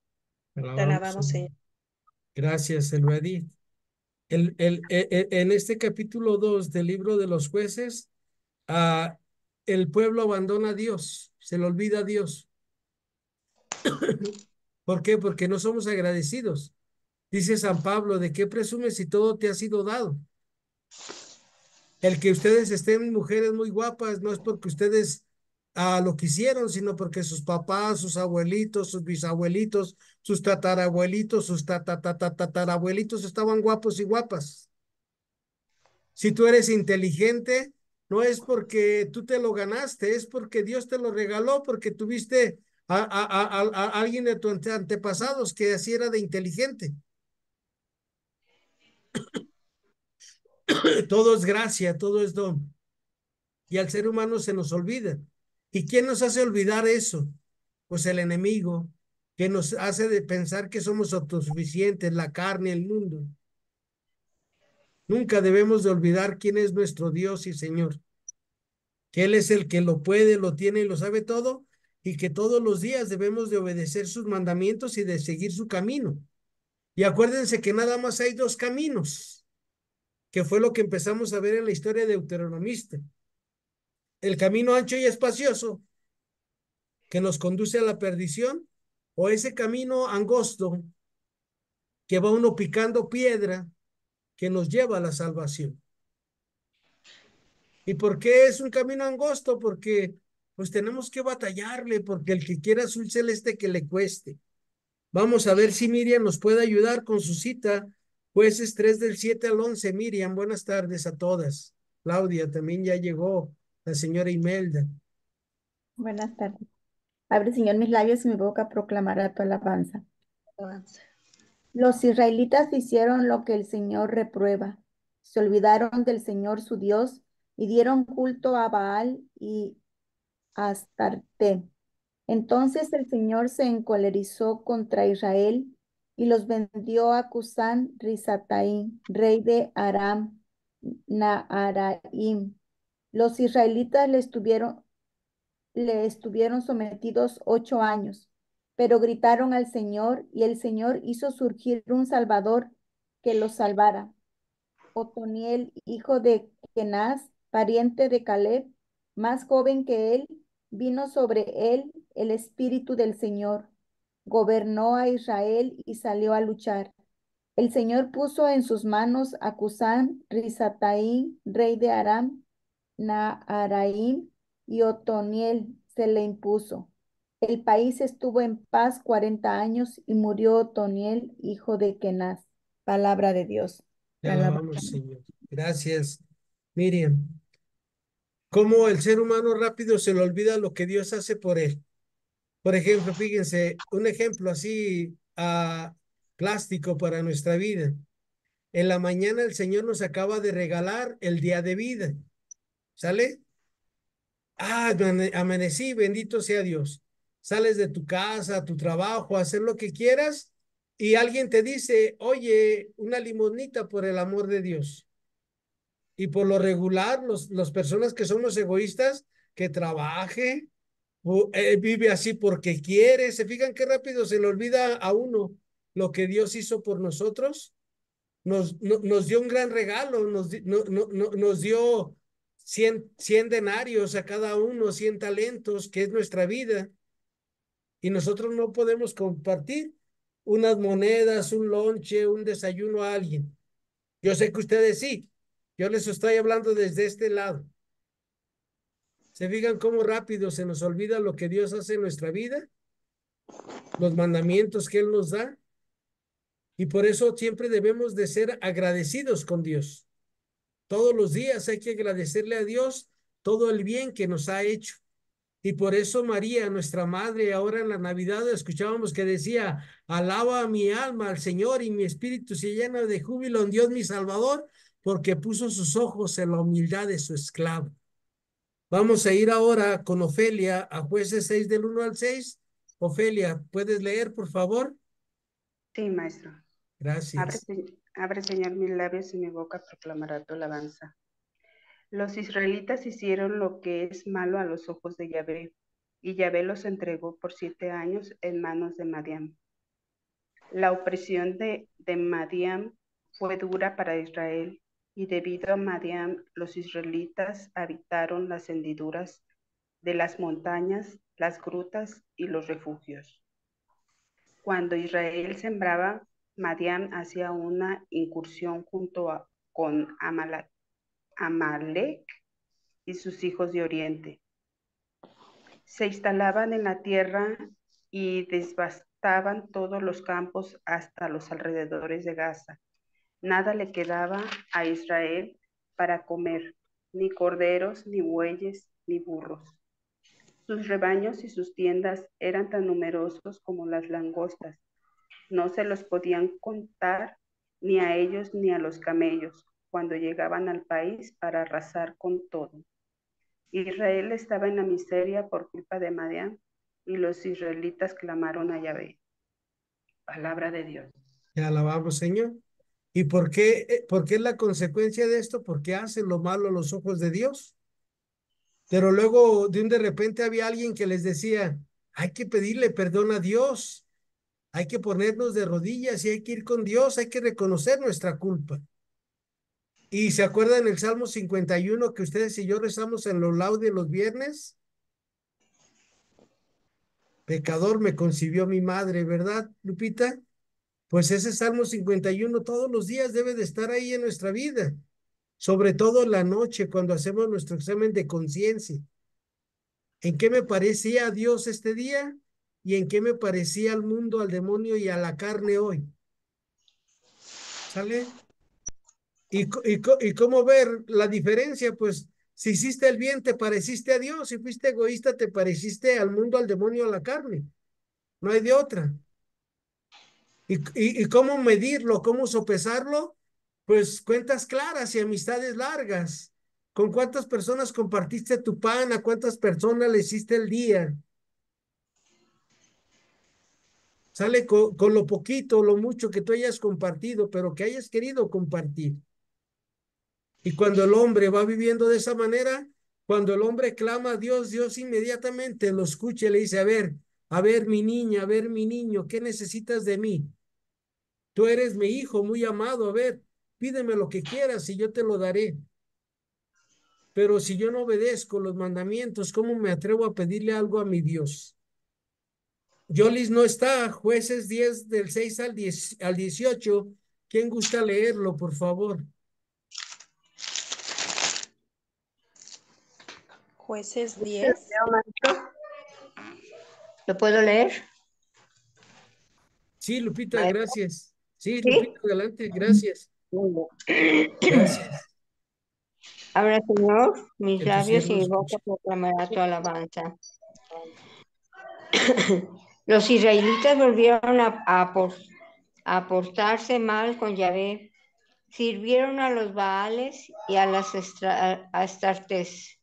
Te Alabamos, alabamos, Señor. Señor. Gracias, el Badit. En este capítulo 2 del libro de los jueces, ah, el pueblo abandona a Dios, se le olvida a Dios. ¿Por qué? Porque no somos agradecidos. Dice San Pablo: ¿de qué presumes si todo te ha sido dado? El que ustedes estén mujeres muy guapas no es porque ustedes lo quisieron, sino porque sus papás, sus abuelitos, sus bisabuelitos, sus tatarabuelitos, sus tatarabuelitos estaban guapos y guapas. Si tú eres inteligente, no es porque tú te lo ganaste, es porque Dios te lo regaló, porque tuviste a alguien de tus antepasados que así era de inteligente. Todo es gracia, todo es don. Y al ser humano se nos olvida. ¿Y quién nos hace olvidar eso? Pues el enemigo, que nos hace de pensar que somos autosuficientes, la carne, el mundo. Nunca debemos de olvidar quién es nuestro Dios y Señor, que Él es el que lo puede, lo tiene y lo sabe todo, y que todos los días debemos de obedecer sus mandamientos y de seguir su camino. Y acuérdense que nada más hay dos caminos, que fue lo que empezamos a ver en la historia de Deuteronomista. El camino ancho y espacioso que nos conduce a la perdición, o ese camino angosto que va uno picando piedra que nos lleva a la salvación. ¿Y por qué es un camino angosto? Porque pues tenemos que batallarle, porque el que quiera azul celeste que le cueste. Vamos a ver si Miriam nos puede ayudar con su cita. Jueces 3 del 7 al 11. Miriam, buenas tardes a todas. Claudia, también ya llegó la señora Imelda. Buenas tardes. Abre, Señor, mis labios y mi boca proclamará tu alabanza. Alabanza. Los israelitas hicieron lo que el Señor reprueba. Se olvidaron del Señor su Dios y dieron culto a Baal y a Astarte. Entonces el Señor se encolerizó contra Israel y los vendió a Cusán Risataim, rey de Aram Naharaim. Los israelitas le estuvieron sometidos 8 años, pero gritaron al Señor y el Señor hizo surgir un Salvador que los salvara. Otoniel, hijo de Kenaz, pariente de Caleb, más joven que él, vino sobre él el Espíritu del Señor. Gobernó a Israel y salió a luchar. El Señor puso en sus manos a Cusán Risataim, rey de Aram Naharaim, y Otoniel se le impuso. El país estuvo en paz 40 años y murió Otoniel, hijo de Kenaz. Palabra de Dios. Te Te alabamos. alabamos, Señor. Gracias, Miriam. Cómo el ser humano rápido se le olvida lo que Dios hace por él. Por ejemplo, fíjense, un ejemplo así plástico para nuestra vida. En la mañana el Señor nos acaba de regalar el día de vida. ¿Sale? Amanecí, bendito sea Dios. Sales de tu casa, tu trabajo, a hacer lo que quieras y alguien te dice, oye, una limonita por el amor de Dios. Y por lo regular, las personas que somos egoístas, que trabaje, vive así porque quiere. ¿Se fijan qué rápido se le olvida a uno lo que Dios hizo por nosotros? Nos dio un gran regalo, nos dio 100 denarios a cada uno, 100 talentos, que es nuestra vida, y nosotros no podemos compartir unas monedas, un lonche, un desayuno a alguien. Yo sé que ustedes sí, yo les estoy hablando desde este lado. ¿Se fijan cómo rápido se nos olvida lo que Dios hace en nuestra vida? Los mandamientos que Él nos da. Y por eso siempre debemos de ser agradecidos con Dios. Todos los días hay que agradecerle a Dios todo el bien que nos ha hecho. Y por eso María, nuestra madre, ahora en la Navidad escuchábamos que decía, alaba a mi alma al Señor y mi espíritu se llena de júbilo en Dios mi Salvador, porque puso sus ojos en la humildad de su esclavo. Vamos a ir ahora con Ofelia a Jueces 6 del 1 al 6. Ofelia, ¿puedes leer, por favor? Sí, maestro. Gracias. Abre, Señor, mis labios y mi boca proclamará tu alabanza. Los israelitas hicieron lo que es malo a los ojos de Yahvé, y Yahvé los entregó por 7 años en manos de Madián. La opresión de Madián fue dura para Israel, y debido a Madián, los israelitas habitaron las hendiduras de las montañas, las grutas y los refugios. Cuando Israel sembraba, Madián hacía una incursión con Amalek y sus hijos de Oriente. Se instalaban en la tierra y devastaban todos los campos hasta los alrededores de Gaza. Nada le quedaba a Israel para comer, ni corderos, ni bueyes, ni burros. Sus rebaños y sus tiendas eran tan numerosos como las langostas. No se los podían contar ni a ellos ni a los camellos cuando llegaban al país para arrasar con todo. Israel estaba en la miseria por culpa de Madián y los israelitas clamaron a Yahvé. Palabra de Dios. Te alabamos, Señor. ¿Y por qué es la consecuencia de esto? Porque hacen lo malo a los ojos de Dios. Pero luego de repente había alguien que les decía, hay que pedirle perdón a Dios. Hay que ponernos de rodillas y hay que ir con Dios, hay que reconocer nuestra culpa. ¿Y se acuerdan el Salmo 51 que ustedes y yo rezamos en los laudes los viernes? Pecador me concibió mi madre, ¿verdad, Lupita? Pues ese Salmo 51 todos los días debe de estar ahí en nuestra vida, sobre todo en la noche cuando hacemos nuestro examen de conciencia. ¿En qué me parecía a Dios este día? ¿Y en qué me parecía al mundo, al demonio y a la carne hoy? ¿Sale? ¿Y cómo ver la diferencia? Pues si hiciste el bien, te pareciste a Dios. Si fuiste egoísta, te pareciste al mundo, al demonio, a la carne. No hay de otra. ¿Y cómo medirlo? ¿Cómo sopesarlo? Pues cuentas claras y amistades largas. ¿Con cuántas personas compartiste tu pan? ¿A cuántas personas le hiciste el día? Sale con lo poquito, lo mucho que tú hayas compartido, pero que hayas querido compartir. Y cuando el hombre va viviendo de esa manera, cuando el hombre clama a Dios, Dios inmediatamente lo escucha y le dice, a ver, mi niña, a ver, mi niño, ¿qué necesitas de mí? Tú eres mi hijo muy amado, a ver, pídeme lo que quieras y yo te lo daré. Pero si yo no obedezco los mandamientos, ¿cómo me atrevo a pedirle algo a mi Dios? Yolis no está, jueces 10 del 6 al 18. ¿Quién gusta leerlo, por favor? Jueces 10. ¿Lo puedo leer? Sí, Lupita, Maestro. gracias. Sí, Lupita, ¿Sí? adelante, gracias. Muy bien. Gracias. Ahora, Señor, mis Que tu labios y siervo mi boca escuche. proclamará tu alabanza. Los israelitas volvieron a portarse mal con Yahvé. Sirvieron a los Baales y a las Astartes,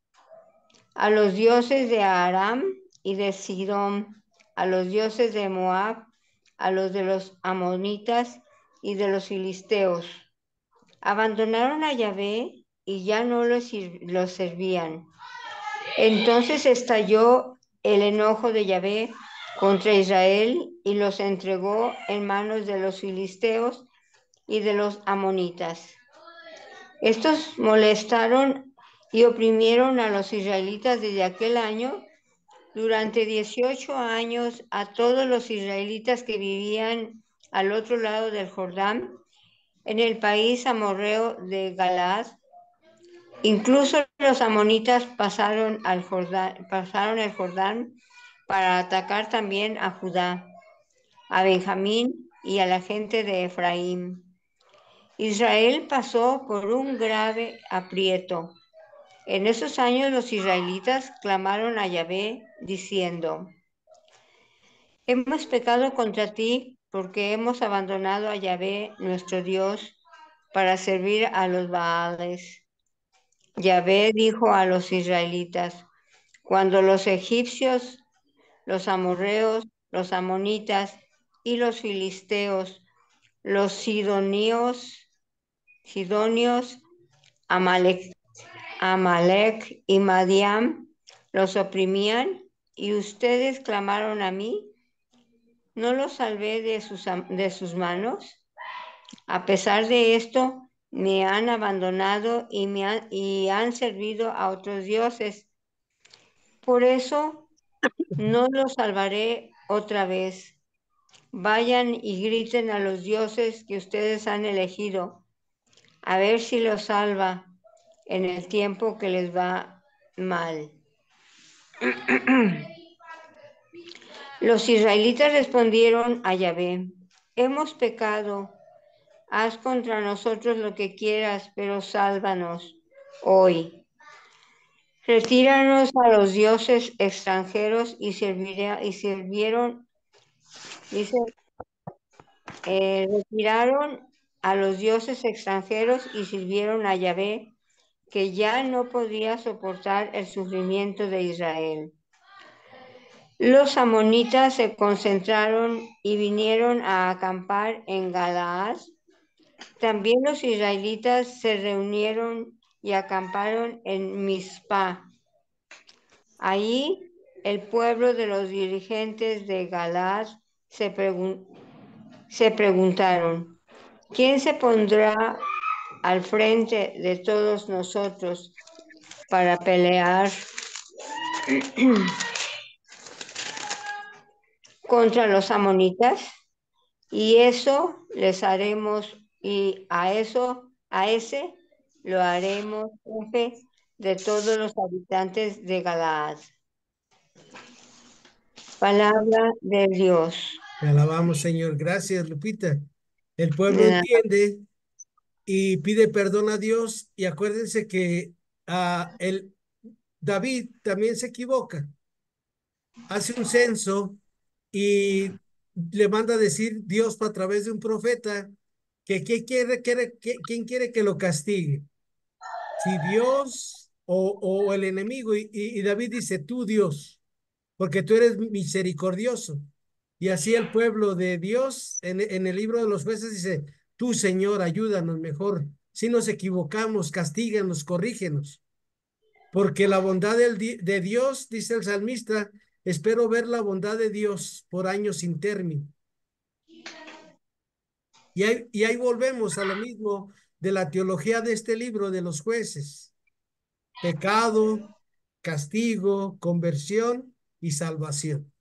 a los dioses de Aram y de Sidón, a los dioses de Moab, a los de los amonitas y de los filisteos. Abandonaron a Yahvé y ya no los servían. Entonces estalló el enojo de Yahvé contra Israel y los entregó en manos de los filisteos y de los amonitas. Estos molestaron y oprimieron a los israelitas desde aquel año. Durante 18 años a todos los israelitas que vivían al otro lado del Jordán, en el país amorreo de Galaad. Incluso los amonitas pasaron el Jordán para atacar también a Judá, a Benjamín y a la gente de Efraín. Israel pasó por un grave aprieto. En esos años los israelitas clamaron a Yahvé diciendo: hemos pecado contra ti porque hemos abandonado a Yahvé nuestro Dios para servir a los Baales. Yahvé dijo a los israelitas: cuando los egipcios, los amorreos, los amonitas y los filisteos, los sidonios, Amalek y Madián los oprimían y ustedes clamaron a mí, ¿no los salvé de sus manos? A pesar de esto, me han abandonado y han servido a otros dioses. Por eso no los salvaré otra vez. Vayan y griten a los dioses que ustedes han elegido, a ver si los salva en el tiempo que les va mal. Los israelitas respondieron a Yahvé: hemos pecado, haz contra nosotros lo que quieras, pero sálvanos hoy. Retíranos a los dioses extranjeros y sirvieron, dice, retiraron a los dioses extranjeros y sirvieron a Yahvé, que ya no podía soportar el sufrimiento de Israel. Los amonitas se concentraron y vinieron a acampar en Galaad. También los israelitas se reunieron y acamparon en Mizpah. Ahí el pueblo de los dirigentes de Galaad se se preguntaron, ¿quién se pondrá al frente de todos nosotros para pelear contra los amonitas? Y eso les haremos, y a ese lo haremos jefe de todos los habitantes de Galaad. Palabra de Dios. Te alabamos, Señor. Gracias, Lupita. El pueblo De nada. entiende y pide perdón a Dios. Y acuérdense que David también se equivoca. Hace un censo y le manda a decir Dios a través de un profeta que quién quiere que lo castigue, si Dios o el enemigo. Y David dice, tú Dios, porque tú eres misericordioso. Y así el pueblo de Dios en el libro de los jueces dice, tú Señor, ayúdanos mejor. Si nos equivocamos, castíganos, corrígenos. Porque la bondad de Dios, dice el salmista, espero ver la bondad de Dios por años sin término. Y ahí volvemos a lo mismo de la teología de este libro de los jueces. Pecado, castigo, conversión y salvación.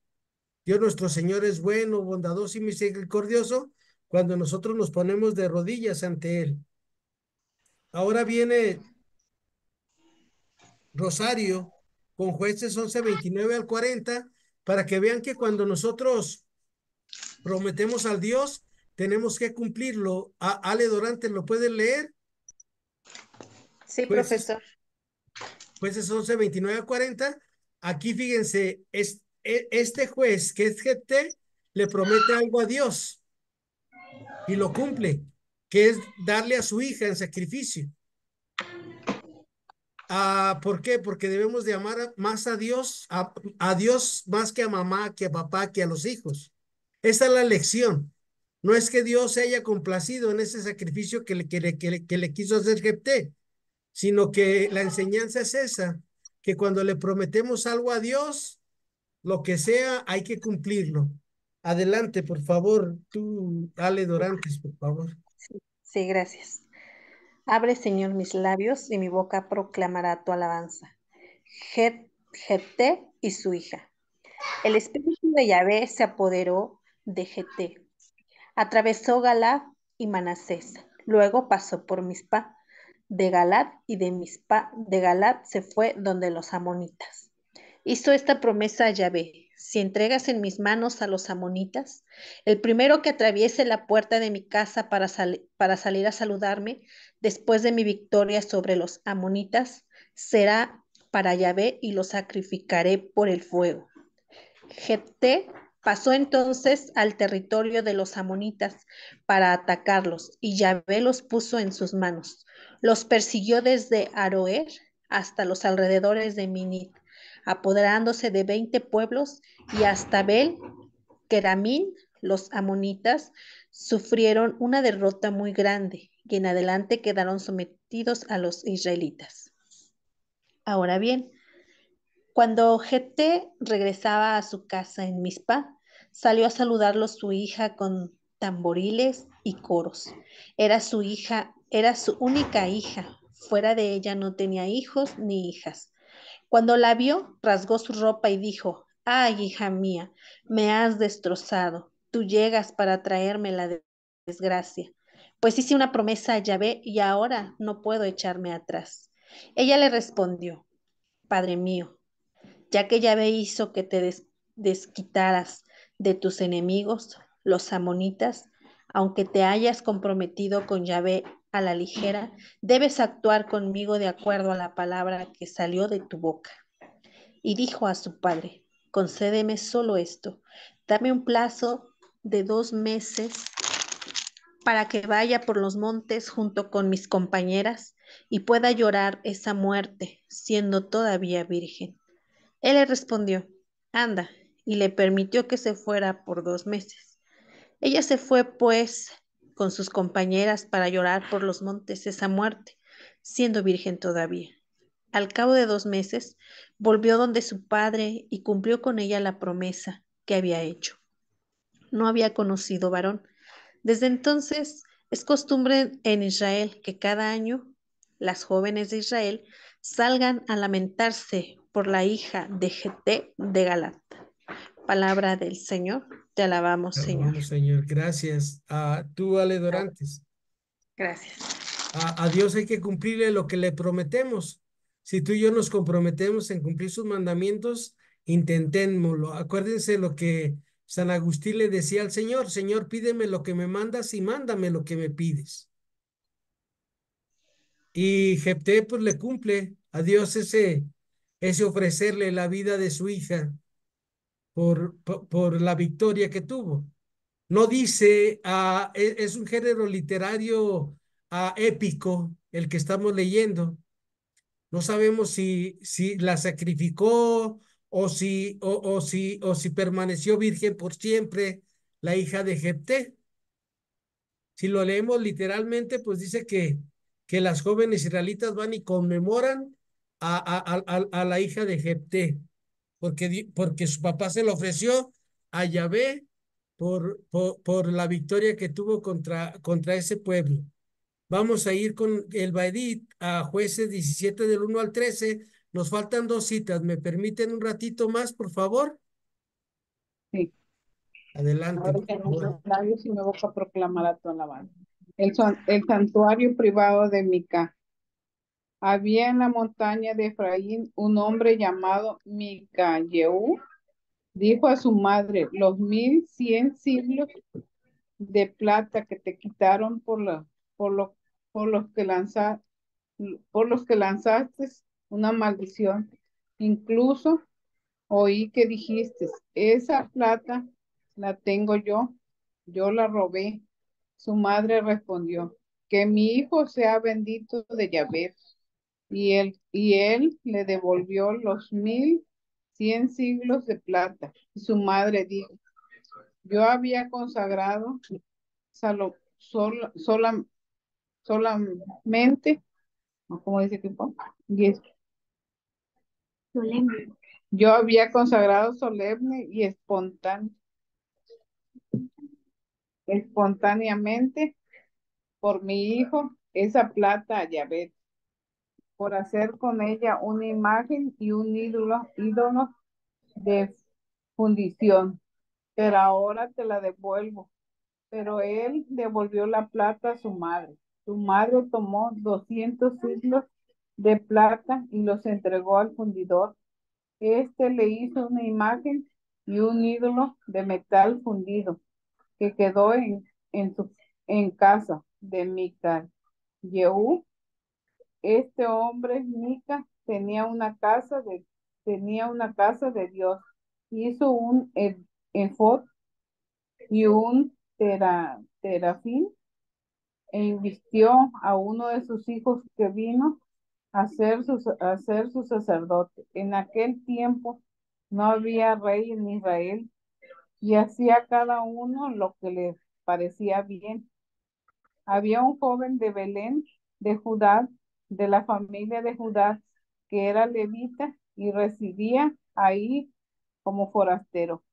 Dios nuestro Señor es bueno, bondadoso y misericordioso cuando nosotros nos ponemos de rodillas ante Él. Ahora viene Rosario con Jueces 11, 29 al 40, para que vean que cuando nosotros prometemos al Dios, tenemos que cumplirlo. Ale Dorante, ¿lo pueden leer? Sí, Jueces, profesor. jueces 11, 29 al 40. Aquí fíjense, este juez que es Jefté le promete algo a Dios y lo cumple, que es darle a su hija en sacrificio. ¿Por qué? Porque debemos de amar más a Dios, a Dios más que a mamá, que a papá, que a los hijos. Esa es la lección. No es que Dios se haya complacido en ese sacrificio que le quiso hacer Jefté, sino que la enseñanza es esa, que cuando le prometemos algo a Dios, lo que sea, hay que cumplirlo. Adelante, por favor, tú, Ale Dorantes, por favor. Sí, gracias. Abre, Señor, mis labios y mi boca proclamará tu alabanza. Jefté y su hija. El espíritu de Yahvé se apoderó de Jefté. Atravesó Galad y Manasés. Luego pasó por Mizpa de Galad y de Mizpa de Galad se fue donde los amonitas. Hizo esta promesa a Yahvé: si entregas en mis manos a los amonitas, el primero que atraviese la puerta de mi casa para salir a saludarme después de mi victoria sobre los amonitas, será para Yahvé y lo sacrificaré por el fuego. Jefté pasó entonces al territorio de los amonitas para atacarlos, y Yahvé los puso en sus manos. Los persiguió desde Aroer hasta los alrededores de Minit, apoderándose de 20 pueblos, y hasta Bel Keramín. Los amonitas sufrieron una derrota muy grande, y en adelante quedaron sometidos a los israelitas. Ahora bien, cuando Jefté regresaba a su casa en Mizpa, salió a saludarlo su hija con tamboriles y coros. Era su única hija. Fuera de ella no tenía hijos ni hijas. Cuando la vio, rasgó su ropa y dijo: ay, hija mía, me has destrozado. Tú llegas para traerme la desgracia. Pues hice una promesa a Yahvé y ahora no puedo echarme atrás. Ella le respondió: Padre mío, ya que Yahvé hizo que te desquitaras de tus enemigos, los amonitas, aunque te hayas comprometido con Yahvé a la ligera, debes actuar conmigo de acuerdo a la palabra que salió de tu boca. Y dijo a su padre: concédeme solo esto, dame un plazo de 2 meses para que vaya por los montes junto con mis compañeras y pueda llorar esa muerte, siendo todavía virgen. Él le respondió: anda, y le permitió que se fuera por 2 meses. Ella se fue, pues, con sus compañeras para llorar por los montes esa muerte, siendo virgen todavía. Al cabo de 2 meses, volvió donde su padre y cumplió con ella la promesa que había hecho. No había conocido varón, Desde entonces es costumbre en Israel que cada año las jóvenes de Israel salgan a lamentarse por la hija de Geté de Galat. Palabra del Señor, te alabamos, Señor. Vamos, Señor, gracias. Tú, Ale Dorantes. Gracias. A Dios hay que cumplirle lo que le prometemos. Si tú y yo nos comprometemos en cumplir sus mandamientos, intentémoslo. Acuérdense lo que San Agustín le decía al Señor: Señor, pídeme lo que me mandas y mándame lo que me pides. Y Jefté pues le cumple a Dios ese ofrecerle la vida de su hija por la victoria que tuvo. No dice, es un género literario épico el que estamos leyendo. No sabemos si la sacrificó o si permaneció virgen por siempre la hija de Jefté. Si lo leemos literalmente, pues dice que las jóvenes israelitas van y conmemoran a la hija de Jefté, porque su papá se lo ofreció a Yahvé por la victoria que tuvo contra ese pueblo. Vamos a ir con el Baedit a Jueces 17 del 1 al 13. Nos faltan 2 citas. ¿Me permiten un ratito más, por favor? Sí. Adelante, Ahora por que mis favor. labios y me boca proclamará tu alabanza. El santuario privado de Mica. Había en la montaña de Efraín un hombre llamado Micayeú. Dijo a su madre: los 1100 siglos de plata que te quitaron por, lo- por los que lanzaste una maldición. Incluso oí que dijiste: esa plata la tengo yo la robé. Su madre respondió: que mi hijo sea bendito de Yahvé. Y él le devolvió los 1100 siglos de plata. Y su madre dijo: yo había consagrado solamente, ¿o cómo dice que fue? Yes. Solemne. Yo había consagrado solemne y espontáneamente por mi hijo esa plata a Yahvé, por hacer con ella una imagen y un ídolo de fundición. Pero ahora te la devuelvo. Pero él devolvió la plata a su madre. Su madre tomó 200 siglos de plata y los entregó al fundidor. Este le hizo una imagen y un ídolo de metal fundido que quedó en casa de Mica. Yehú, este hombre, Mica, tenía una casa de Dios. Hizo un efod y un terafín e invistió a uno de sus hijos que vino a ser su sacerdote. En aquel tiempo no había rey en Israel y hacía cada uno lo que le parecía bien. Había un joven de Belén, de Judá, de la familia de Judá, que era levita y residía ahí como forastero.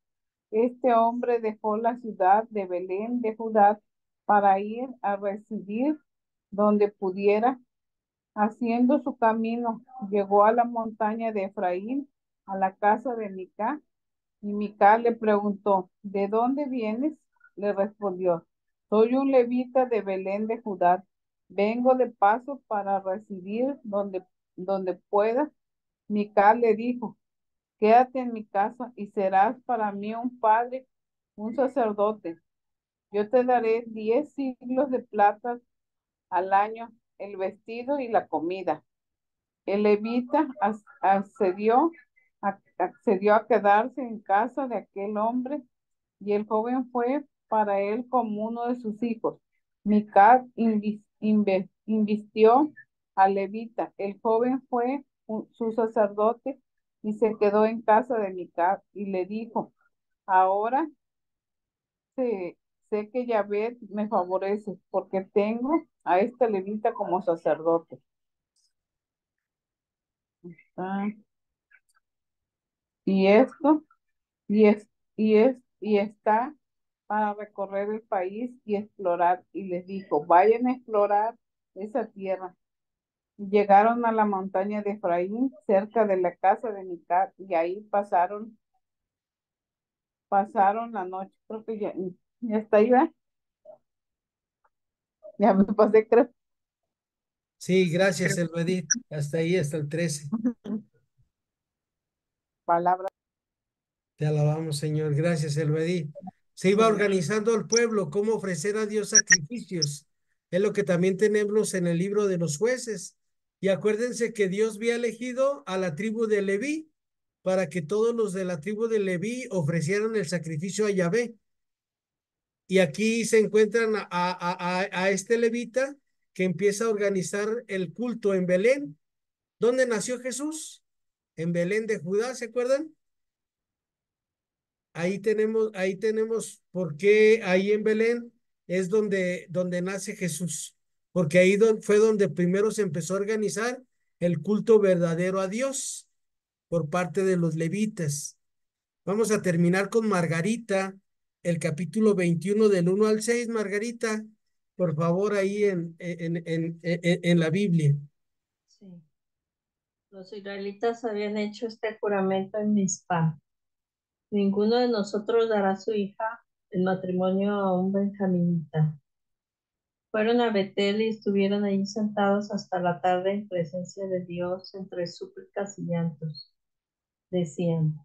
Este hombre dejó la ciudad de Belén de Judá para ir a residir donde pudiera. Haciendo su camino, llegó a la montaña de Efraín, a la casa de Mica, y Mica le preguntó: ¿de dónde vienes? Le respondió: soy un levita de Belén de Judá. Vengo de paso para residir donde pueda. Mica le dijo: quédate en mi casa y serás para mí un padre, un sacerdote. Yo te daré 10 siglos de plata al año, el vestido y la comida. El levita accedió a quedarse en casa de aquel hombre, y el joven fue para él como uno de sus hijos. Mical invistió al levita. El joven fue su sacerdote y se quedó en casa de Mical y le dijo: ahora sé, sé que Yahvé me favorece porque tengo a este levita como sacerdote. Ah, y esto, y es, y está para recorrer el país y explorar. Y les dijo, vayan a explorar esa tierra. Llegaron a la montaña de Efraín, cerca de la casa de Micar, y ahí pasaron la noche. Creo que ya está ahí, ¿verdad? Ya me pasé, creo. Sí, gracias, Elvedit. Hasta ahí, hasta el 13. Palabra. Te alabamos, Señor. Gracias, Elvedit. Se iba organizando el pueblo cómo ofrecer a Dios sacrificios. Es lo que también tenemos en el libro de los jueces. Y acuérdense que Dios había elegido a la tribu de Leví para que todos los de la tribu de Leví ofrecieran el sacrificio a Yahvé. Y aquí se encuentran a este levita que empieza a organizar el culto en Belén. ¿Dónde nació Jesús? En Belén de Judá, ¿se acuerdan? Ahí tenemos por qué ahí en Belén es donde nace Jesús, porque ahí fue donde primero se empezó a organizar el culto verdadero a Dios por parte de los levitas. Vamos a terminar con Margarita, el capítulo 21 del 1 al 6. Margarita, por favor, ahí en la Biblia. Sí. Los israelitas habían hecho este juramento en Mizpah. Ninguno de nosotros dará a su hija en matrimonio a un benjaminita. Fueron a Betel y estuvieron allí sentados hasta la tarde en presencia de Dios entre súplicas y llantos. Decían,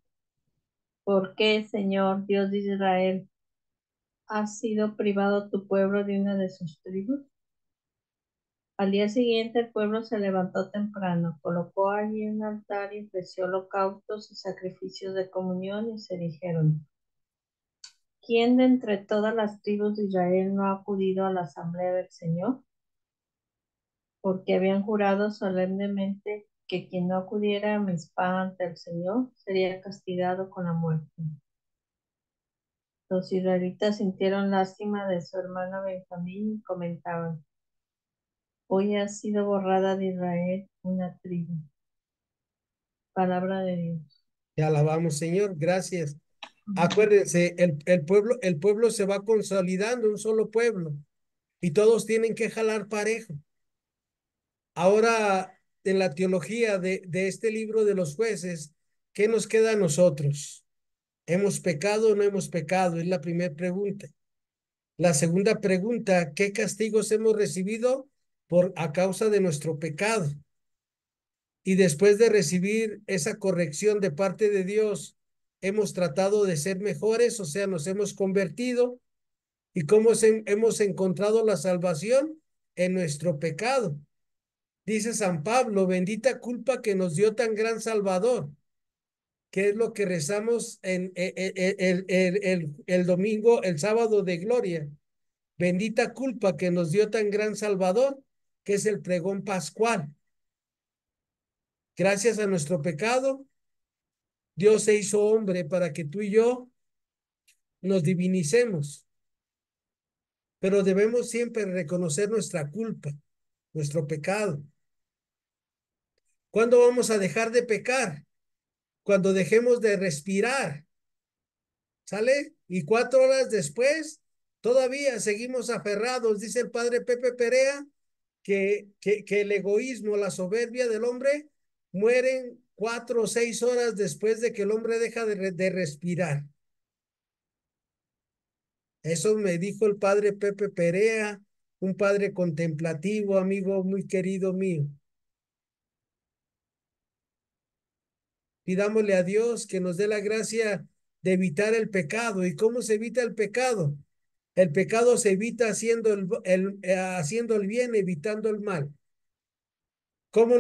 ¿por qué, Señor, Dios de Israel, has sido privado tu pueblo de una de sus tribus? Al día siguiente el pueblo se levantó temprano, colocó allí un altar y ofreció holocaustos y sacrificios de comunión y se dijeron, ¿quién de entre todas las tribus de Israel no ha acudido a la asamblea del Señor? Porque habían jurado solemnemente que quien no acudiera a Mizpah ante el Señor sería castigado con la muerte. Los israelitas sintieron lástima de su hermano Benjamín y comentaban, hoy ha sido borrada de Israel una tribu. Palabra de Dios. Te alabamos, Señor. Gracias. Acuérdense, el pueblo se va consolidando, un solo pueblo, y todos tienen que jalar parejo. Ahora, en la teología de este libro de los jueces, ¿qué nos queda a nosotros? ¿Hemos pecado o no hemos pecado? Es la primera pregunta. La segunda pregunta, ¿qué castigos hemos recibido a causa de nuestro pecado? Y después de recibir esa corrección de parte de Dios, ¿hemos tratado de ser mejores? O sea, nos hemos convertido. ¿Y cómo hemos encontrado la salvación? En nuestro pecado. Dice San Pablo, bendita culpa que nos dio tan gran Salvador, que es lo que rezamos en el domingo, el sábado de gloria. Bendita culpa que nos dio tan gran Salvador, que es el pregón pascual. Gracias a nuestro pecado, Dios se hizo hombre para que tú y yo nos divinicemos, pero debemos siempre reconocer nuestra culpa, nuestro pecado. ¿Cuándo vamos a dejar de pecar? Cuando dejemos de respirar, ¿sale? Y 4 horas después, todavía seguimos aferrados, dice el padre Pepe Perea, que el egoísmo, la soberbia del hombre, mueren 4 o 6 horas después de que el hombre deja de respirar. Eso me dijo el padre Pepe Perea, un padre contemplativo, amigo muy querido mío. Pidámosle a Dios que nos dé la gracia de evitar el pecado. ¿Y cómo se evita el pecado? El pecado se evita haciendo el bien, evitando el mal. ¿Cómo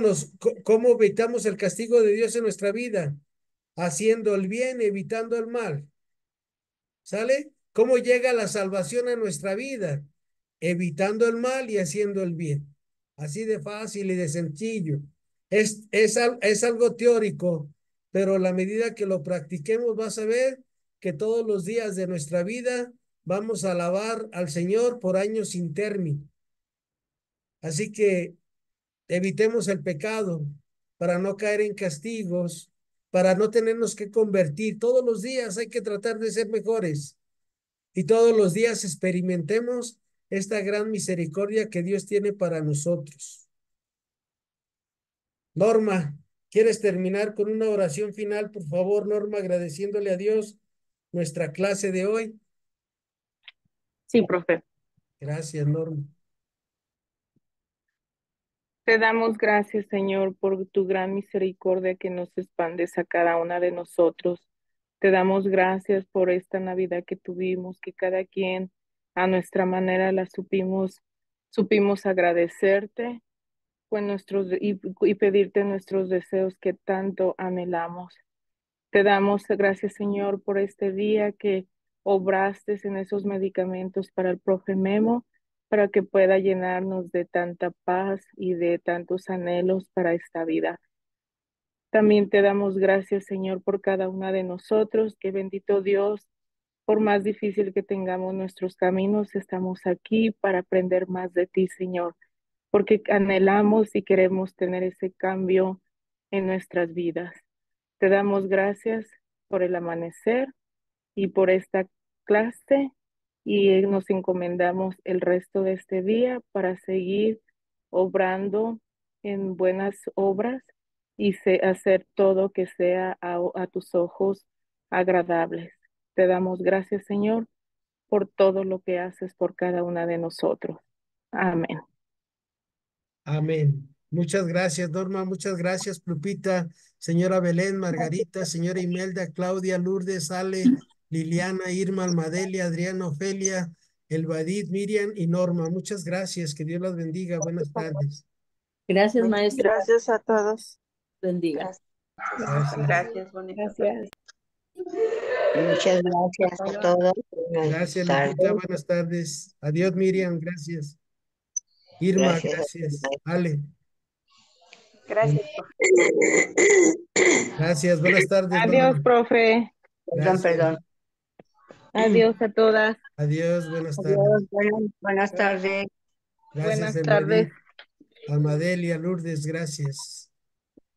evitamos el castigo de Dios en nuestra vida? Haciendo el bien, evitando el mal. ¿Sale? ¿Cómo llega la salvación a nuestra vida? Evitando el mal y haciendo el bien. Así de fácil y de sencillo. Es algo teórico, pero a la medida que lo practiquemos vas a ver que todos los días de nuestra vida vamos a alabar al Señor por años sin término. Así que evitemos el pecado para no caer en castigos, para no tenernos que convertir. Todos los días hay que tratar de ser mejores. y todos los días experimentemos esta gran misericordia que Dios tiene para nosotros. Norma, ¿quieres terminar con una oración final, por favor, Norma, agradeciéndole a Dios nuestra clase de hoy? Sí, profe. Gracias, Norma. Te damos gracias, Señor, por tu gran misericordia que nos expandes a cada una de nosotros. Te damos gracias por esta Navidad que tuvimos, que cada quien a nuestra manera la supimos agradecerte con y pedirte nuestros deseos que tanto anhelamos. Te damos gracias, Señor, por este día que obraste en esos medicamentos para el profe Memo, para que pueda llenarnos de tanta paz y de tantos anhelos para esta vida. También te damos gracias, Señor, por cada una de nosotros, que bendito Dios, por más difícil que tengamos nuestros caminos, estamos aquí para aprender más de ti, Señor, porque anhelamos y queremos tener ese cambio en nuestras vidas. Te damos gracias por el amanecer y por esta clase y nos encomendamos el resto de este día para seguir obrando en buenas obras y hacer todo que sea a tus ojos agradables. Te damos gracias, Señor, por todo lo que haces por cada una de nosotros. Amén. Amén. Muchas gracias, Norma. Muchas gracias, Lupita, señora Belén, Margarita, señora Imelda, Claudia, Lourdes, Ale, Liliana, Irma, Almadelia, Adriana, Ofelia, Elvadid, Miriam y Norma. Muchas gracias. Que Dios las bendiga. Buenas tardes. Gracias, maestra. Gracias a todos. Bendiga. Gracias. Gracias, bonita Gracias. Muchas gracias a todos. Buenas Gracias, tardes. Lupita. Buenas tardes. Adiós, Miriam. Gracias. Irma, Gracias. gracias. Ale. Gracias. Gracias. Buenas tardes, Adiós, Norma. profe. Perdón, Gracias. perdón. Adiós a todas. Adiós. Buenas tardes. Adiós, buenas tardes. Gracias, Buenas Elvadid. tardes. Almadelia, Lourdes, gracias.